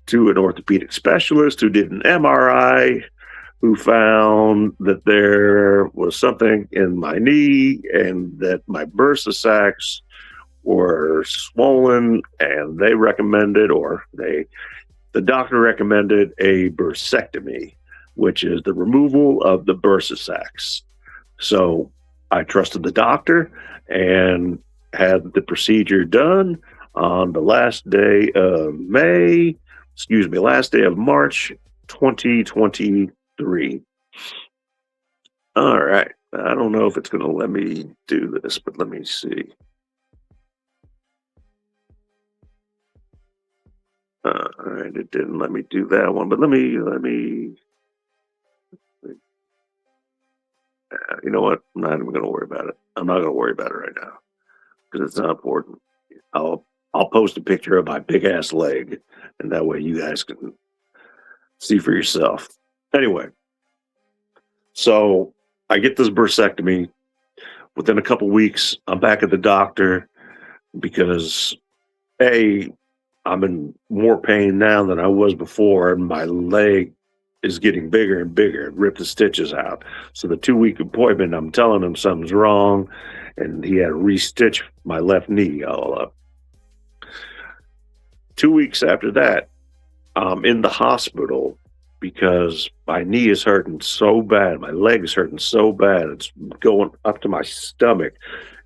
to an orthopedic specialist who did an MRI, who found that there was something in my knee and that my bursa sacs were swollen, and they recommended, the doctor recommended a bursectomy, which is the removal of the bursa sacs. So I trusted the doctor and had the procedure done on the last day of March 2023. All right. I don't know if it's going to let me do this, but let me see. All right. It didn't let me do that one, but let me, you know what? I'm not even going to worry about it. I'm not going to worry about it right now because it's not important. I'll post a picture of my big ass leg, and that way you guys can see for yourself. Anyway, so I get this bursectomy. Within a couple weeks, I'm back at the doctor because I'm in more pain now than I was before, and my leg is getting bigger and bigger. It ripped the stitches out. So the 2-week appointment, I'm telling him something's wrong, and he had to re-stitch my left knee all up. 2 weeks after that, I'm in the hospital because my knee is hurting so bad. My leg is hurting so bad. It's going up to my stomach.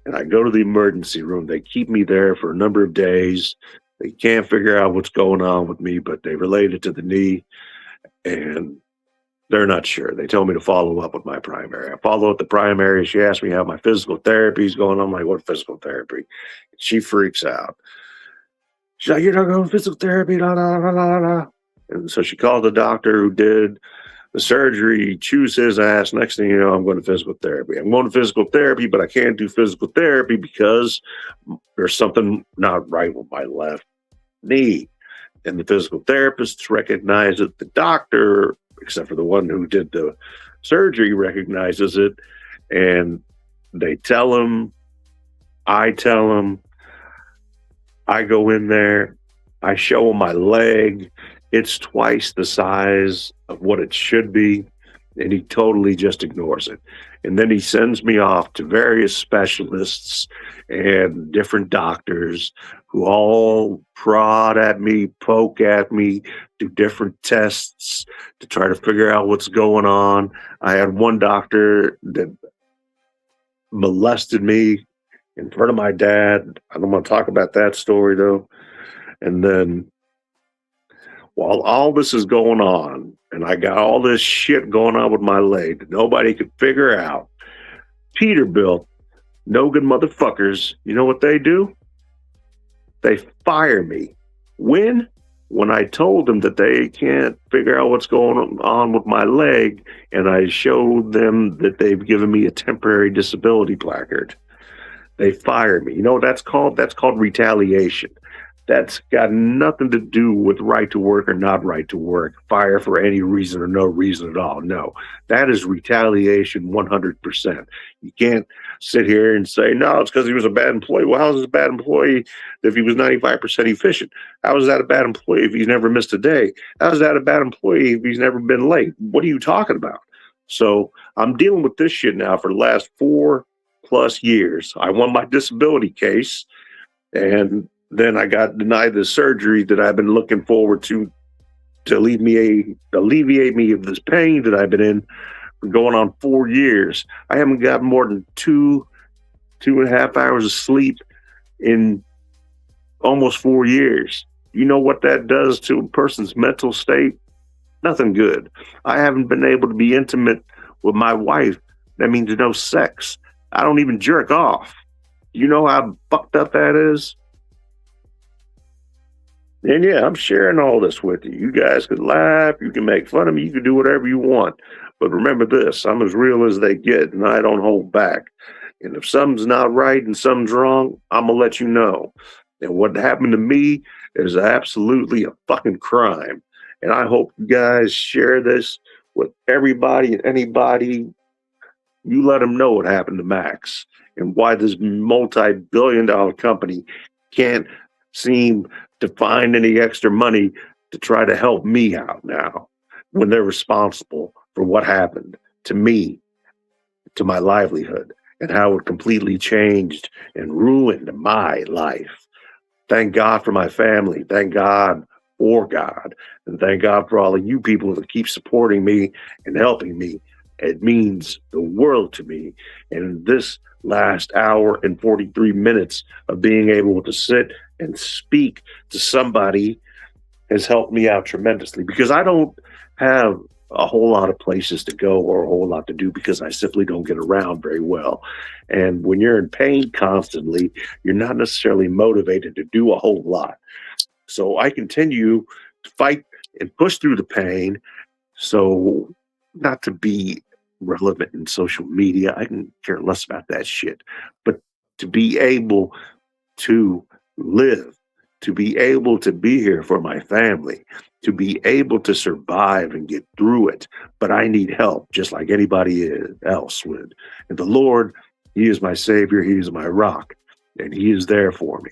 And I go to the emergency room. They keep me there for a number of days. They can't figure out what's going on with me, but they relate it to the knee. And they're not sure. They told me to follow up with my primary. I follow up the primary. She asked me how my physical therapy is going. I'm like, what physical therapy? She freaks out. She's like, you're not going to physical therapy, la, la, la, la, la. And so she called the doctor who did the surgery, chews his ass. Next thing you know, I'm going to physical therapy. I'm going to physical therapy, but I can't do physical therapy because there's something not right with my left knee. And the physical therapists recognize it. The doctor, except for the one who did the surgery, recognizes it. And they tell him, I tell him, I go in there, I show him my leg. It's twice the size of what it should be, and he totally just ignores it. And then he sends me off to various specialists and different doctors who all prod at me, poke at me, do different tests to try to figure out what's going on. I had one doctor that molested me in front of my dad. I don't want to talk about that story, though. And then while all this is going on, and I got all this shit going on with my leg that nobody could figure out, Peterbilt, no good motherfuckers, you know what they do? They fire me. When? When I told them that they can't figure out what's going on with my leg, and I showed them that they've given me a temporary disability placard. They fired me. You know what that's called? That's called retaliation. That's got nothing to do with right to work or not right to work, fire for any reason or no reason at all. No, that is retaliation 100%. You can't sit here and say, no, it's because he was a bad employee. Well, how is he a bad employee if he was 95% efficient? How is that a bad employee if he's never missed a day? How is that a bad employee if he's never been late? What are you talking about? So I'm dealing with this shit now for the last 4+ years. I won my disability case, and then I got denied the surgery that I've been looking forward to alleviate me of this pain that I've been in for going on 4 years. I haven't gotten more than 2.5 hours of sleep in almost 4 years. You know what that does to a person's mental state? Nothing good. I haven't been able to be intimate with my wife. That means no sex. I don't even jerk off. You know how fucked up that is? And yeah, I'm sharing all this with you. You guys can laugh, you can make fun of me, you can do whatever you want. But remember this, I'm as real as they get, and I don't hold back. And if something's not right and something's wrong, I'm going to let you know. And what happened to me is absolutely a fucking crime. And I hope you guys share this with everybody and anybody. You let them know what happened to Max and why this multi-billion-dollar company can't seem to find any extra money to try to help me out now when they're responsible for what happened to me, to my livelihood, and how it completely changed and ruined my life. Thank God for my family. Thank God for God. And thank God for all of you people that keep supporting me and helping me. It means the world to me. And this last hour and 43 minutes of being able to sit and speak to somebody has helped me out tremendously, because I don't have a whole lot of places to go or a whole lot to do because I simply don't get around very well. And when you're in pain constantly, you're not necessarily motivated to do a whole lot. So I continue to fight and push through the pain. So not to be relevant in social media, I can care less about that shit, but to be able to live, to be able to be here for my family, to be able to survive and get through it. But I need help just like anybody else would. And the Lord, He is my Savior, He is my rock, and He is there for me.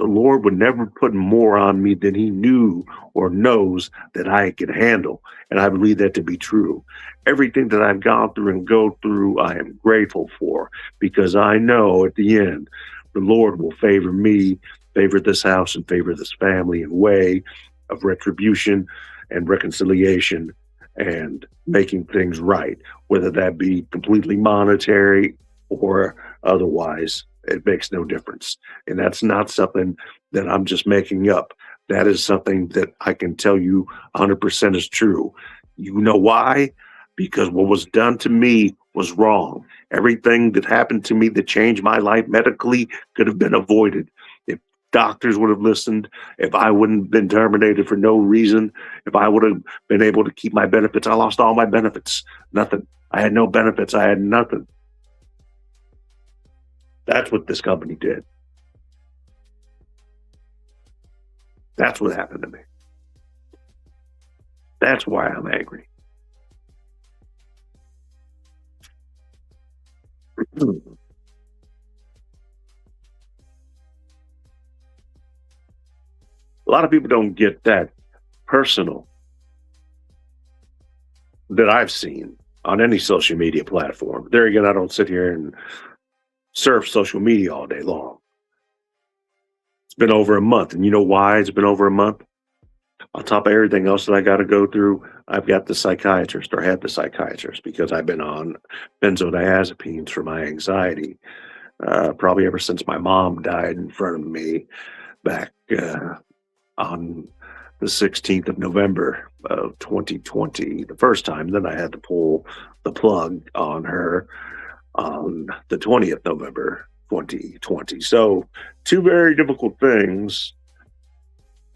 The Lord would never put more on me than he knew or knows that I could handle. And I believe that to be true. Everything that I've gone through and go through, I am grateful for, because I know at the end, the Lord will favor me, favor this house, and favor this family in way of retribution and reconciliation and making things right, whether that be completely monetary or otherwise. It makes no difference. And that's not something that I'm just making up. That is something that I can tell you 100% is true. You know why? Because what was done to me was wrong. Everything that happened to me that changed my life medically could have been avoided. If doctors would have listened, if I wouldn't have been terminated for no reason, if I would have been able to keep my benefits, I lost all my benefits. Nothing. I had no benefits. I had nothing. That's what this company did. That's what happened to me. That's why I'm angry. A lot of people don't get that personal that I've seen on any social media platform. There again, I don't sit here and surf social media all day long. It's been over a month. And you know why it's been over a month? On top of everything else that I got to go through, I've got the psychiatrist, or had the psychiatrist, because I've been on benzodiazepines for my anxiety, probably ever since my mom died in front of me back on the 16th of November of 2020, the first time. Then I had to pull the plug on her on the 20th November 2020. So two very difficult things,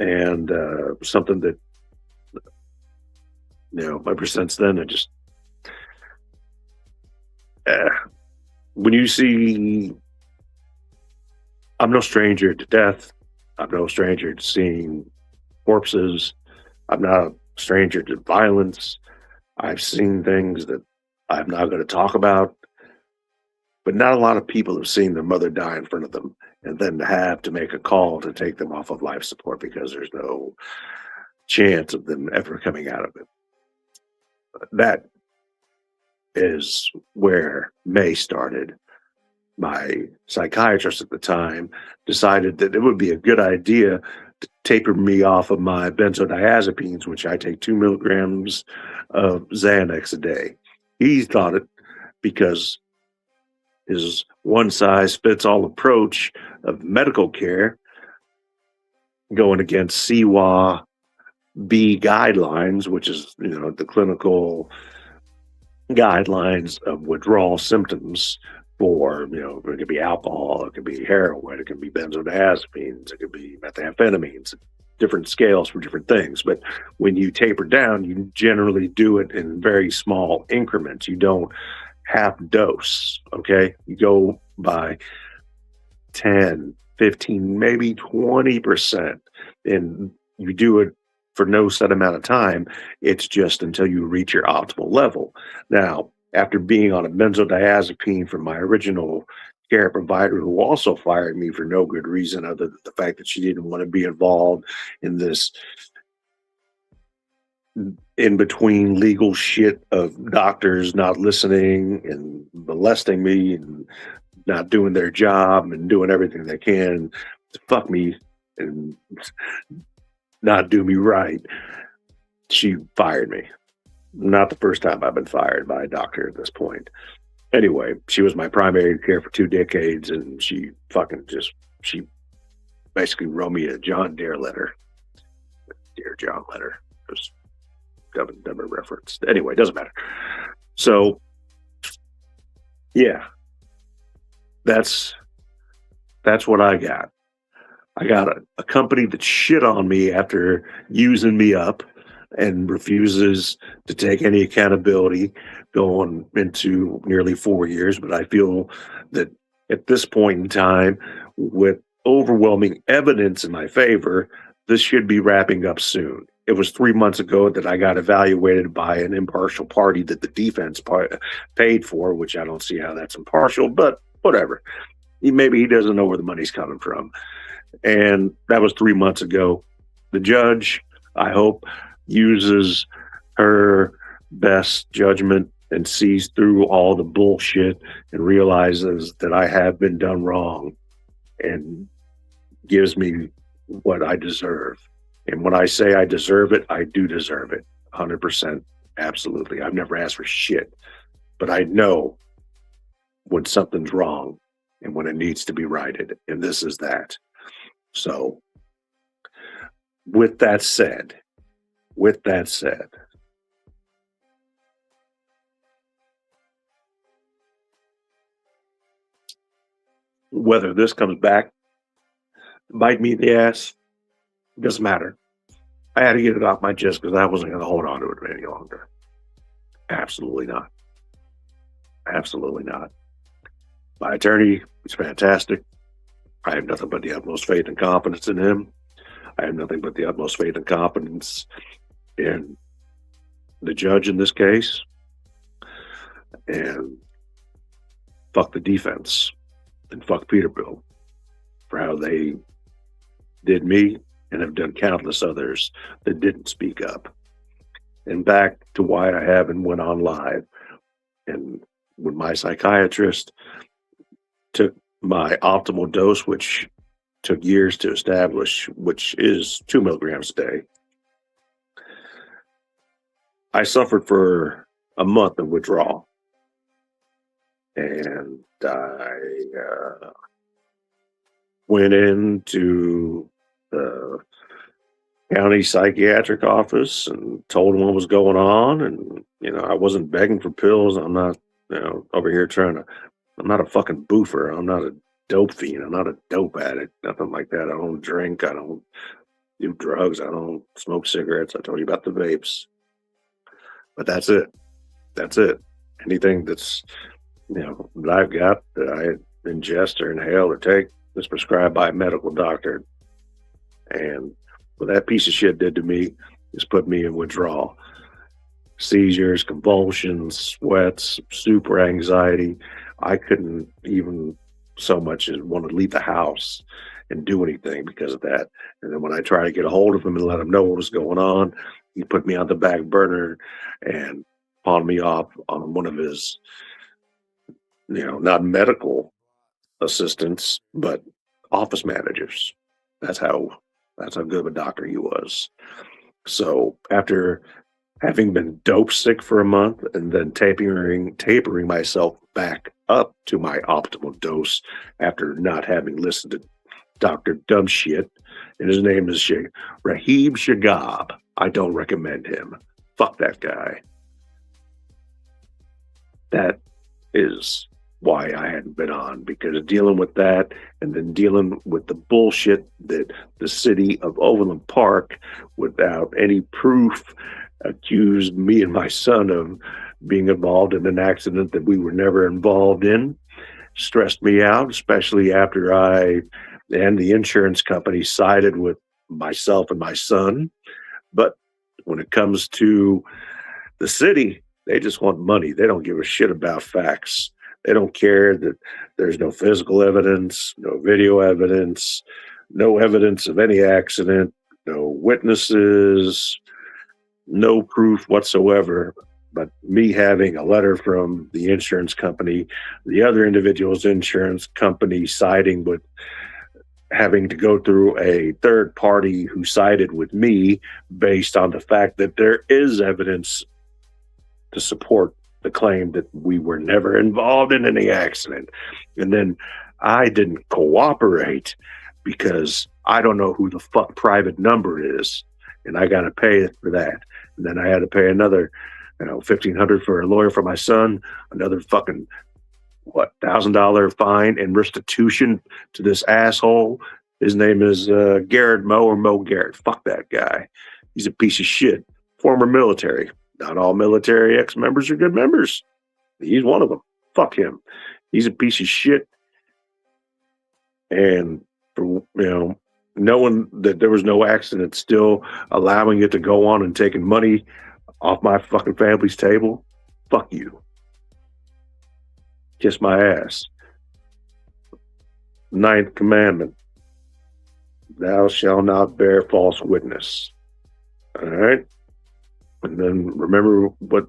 and something that, ever since then, I just when you see, I'm no stranger to death. I'm no stranger to seeing corpses. I'm not a stranger to violence. I've seen things that I'm not going to talk about. But not a lot of people have seen their mother die in front of them and then have to make a call to take them off of life support because there's no chance of them ever coming out of it. That is where May started. My psychiatrist at the time decided that it would be a good idea to taper me off of my benzodiazepines, which I take 2 milligrams of Xanax a day. He thought it because his one-size-fits-all approach of medical care, going against CWA B guidelines, which is the clinical guidelines of withdrawal symptoms for it could be alcohol, it could be heroin, it could be benzodiazepines, it could be methamphetamines, different scales for different things. But when you taper down, you generally do it in very small increments. You don't half dose, okay? You go by 10, 15, maybe 20%, and you do it for no set amount of time. It's just until you reach your optimal level. Now, after being on a benzodiazepine from my original care provider, who also fired me for no good reason other than the fact that she didn't want to be involved in this in between legal shit of doctors not listening and molesting me and not doing their job and doing everything they can to fuck me and not do me right. She fired me. Not the first time I've been fired by a doctor at this point. Anyway, she was my primary care for 2 decades, and she basically wrote me a John Deere letter. Dear John letter. Just never referenced. Anyway, doesn't matter. So, yeah, that's what I got. I got a company that shit on me after using me up and refuses to take any accountability going into nearly 4 years. But I feel that at this point in time, with overwhelming evidence in my favor, this should be wrapping up soon. It was 3 months ago that I got evaluated by an impartial party that the defense paid for, which I don't see how that's impartial, but whatever. Maybe he doesn't know where the money's coming from. And that was 3 months ago. The judge, I hope, uses her best judgment and sees through all the bullshit and realizes that I have been done wrong and gives me what I deserve. And when I say I deserve it, I do deserve it. 100%. Absolutely. I've never asked for shit, but I know when something's wrong and when it needs to be righted. And this is that. So with that said, whether this comes back, bite me in the ass, doesn't matter. I had to get it off my chest because I wasn't going to hold on to it any longer. Absolutely not. Absolutely not. My attorney is fantastic. I have nothing but the utmost faith and confidence in him. I have nothing but the utmost faith and confidence in the judge in this case. And fuck the defense. And fuck Peterbilt for how they did me and have done countless others that didn't speak up. And back to why I haven't went on live. And when my psychiatrist took my optimal dose, which took years to establish, which is 2 milligrams a day, I suffered for a month of withdrawal. And I went into the county psychiatric office and told them what was going on. And, I wasn't begging for pills. I'm not, over here I'm not a fucking boofer. I'm not a dope fiend. I'm not a dope addict. Nothing like that. I don't drink. I don't do drugs. I don't smoke cigarettes. I told you about the vapes. But that's it. That's it. Anything that's, that I've got that I ingest or inhale or take is prescribed by a medical doctor. And what that piece of shit did to me is put me in withdrawal. Seizures, convulsions, sweats, super anxiety. I couldn't even so much as want to leave the house and do anything because of that. And then when I tried to get a hold of him and let him know what was going on, he put me on the back burner and pawned me off on one of his, not medical assistants, but office managers. That's how good of a doctor he was. So after having been dope sick for a month and then tapering myself back up to my optimal dose after not having listened to Dr. Dumb Shit, and his name is Rahib Shagab. I don't recommend him. Fuck that guy. That is why I hadn't been on, because dealing with that and then dealing with the bullshit that the city of Overland Park, without any proof, accused me and my son of being involved in an accident that we were never involved in, stressed me out, especially after I and the insurance company sided with myself and my son. But when it comes to the city, they just want money. They don't give a shit about facts. They don't care that there's no physical evidence, no video evidence, no evidence of any accident, no witnesses, no proof whatsoever. But me having a letter from the insurance company, the other individual's insurance company siding with having to go through a third party who sided with me based on the fact that there is evidence to support the claim that we were never involved in any accident. And then I didn't cooperate because I don't know who the fuck private number is, and I got to pay for that. And then I had to pay another, $1,500 for a lawyer for my son, another fucking $1,000 fine and restitution to this asshole. His name is Garrett Moe or Mo Garrett. Fuck that guy. He's a piece of shit. Former military. Not all military ex-members are good members. He's one of them. Fuck him. He's a piece of shit. And for, knowing that there was no accident, still allowing it to go on and taking money off my fucking family's table, fuck you. Kiss my ass. Ninth commandment. thou shalt not bear false witness. All right. And then remember what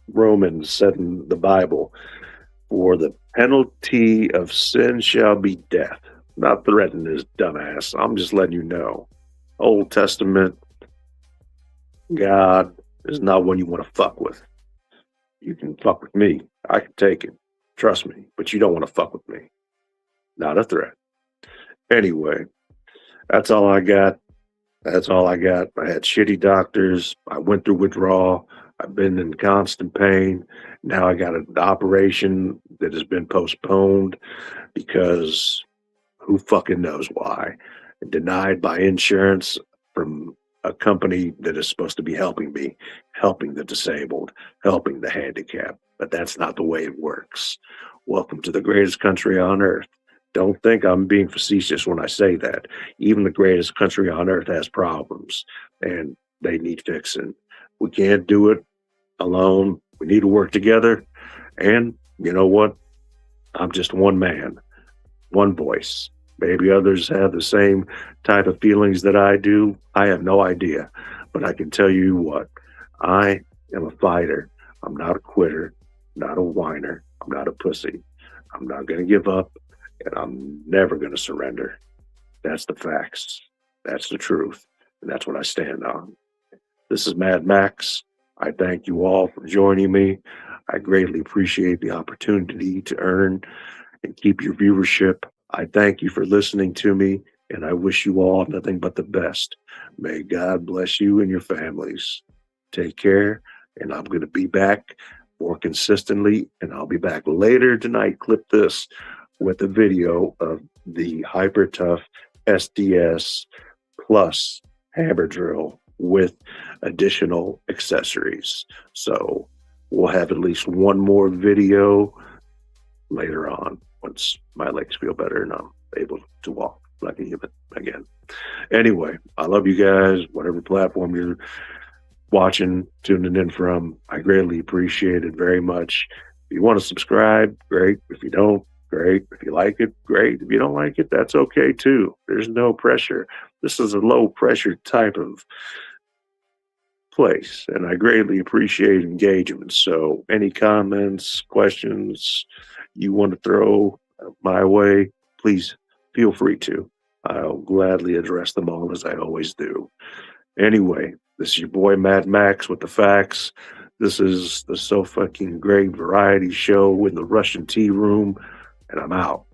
Romans said in the Bible, for the penalty of sin shall be death. Not threatening this dumbass. I'm just letting you know. Old Testament, God is not one you want to fuck with. You can fuck with me. I can take it. Trust me. But you don't want to fuck with me. Not a threat. Anyway, that's all I got. That's all I got. I had shitty doctors. I went through withdrawal. I've been in constant pain. Now I got an operation that has been postponed because who fucking knows why. Denied by insurance from a company that is supposed to be helping me, helping the disabled, helping the handicapped. But that's not the way it works. Welcome to the greatest country on earth. Don't think I'm being facetious when I say that. Even the greatest country on earth has problems, and they need fixing. We can't do it alone. We need to work together. And you know what? I'm just one man, one voice. Maybe others have the same type of feelings that I do. I have no idea. But I can tell you what, I am a fighter. I'm not a quitter, not a whiner. I'm not a pussy. I'm not going to give up, and I'm never going to surrender. That's the facts. That's the truth. And that's what I stand on. This is Mad Max. I thank you all for joining me. I greatly appreciate the opportunity to earn and keep your viewership. I thank you for listening to me, and I wish you all nothing but the best. May God bless you and your families. Take care, and I'm going to be back more consistently, and I'll be back later tonight. Clip this with a video of the Hyper Tough SDS Plus hammer drill with additional accessories. So we'll have at least one more video later on once my legs feel better and I'm able to walk like a human again. Anyway, I love you guys, whatever platform you're watching, tuning in from. I greatly appreciate it very much. If you want to subscribe, great. If you don't, great. If you like it, great. If you don't like it, that's okay too. There's no pressure. This is a low pressure type of place, and I greatly appreciate engagement. So any comments, questions you want to throw my way, please feel free to. I'll gladly address them all, as I always do. Anyway, this is your boy Mad Max with the facts. This is the So Fucking Great variety show in the Russian Tea Room, and I'm out.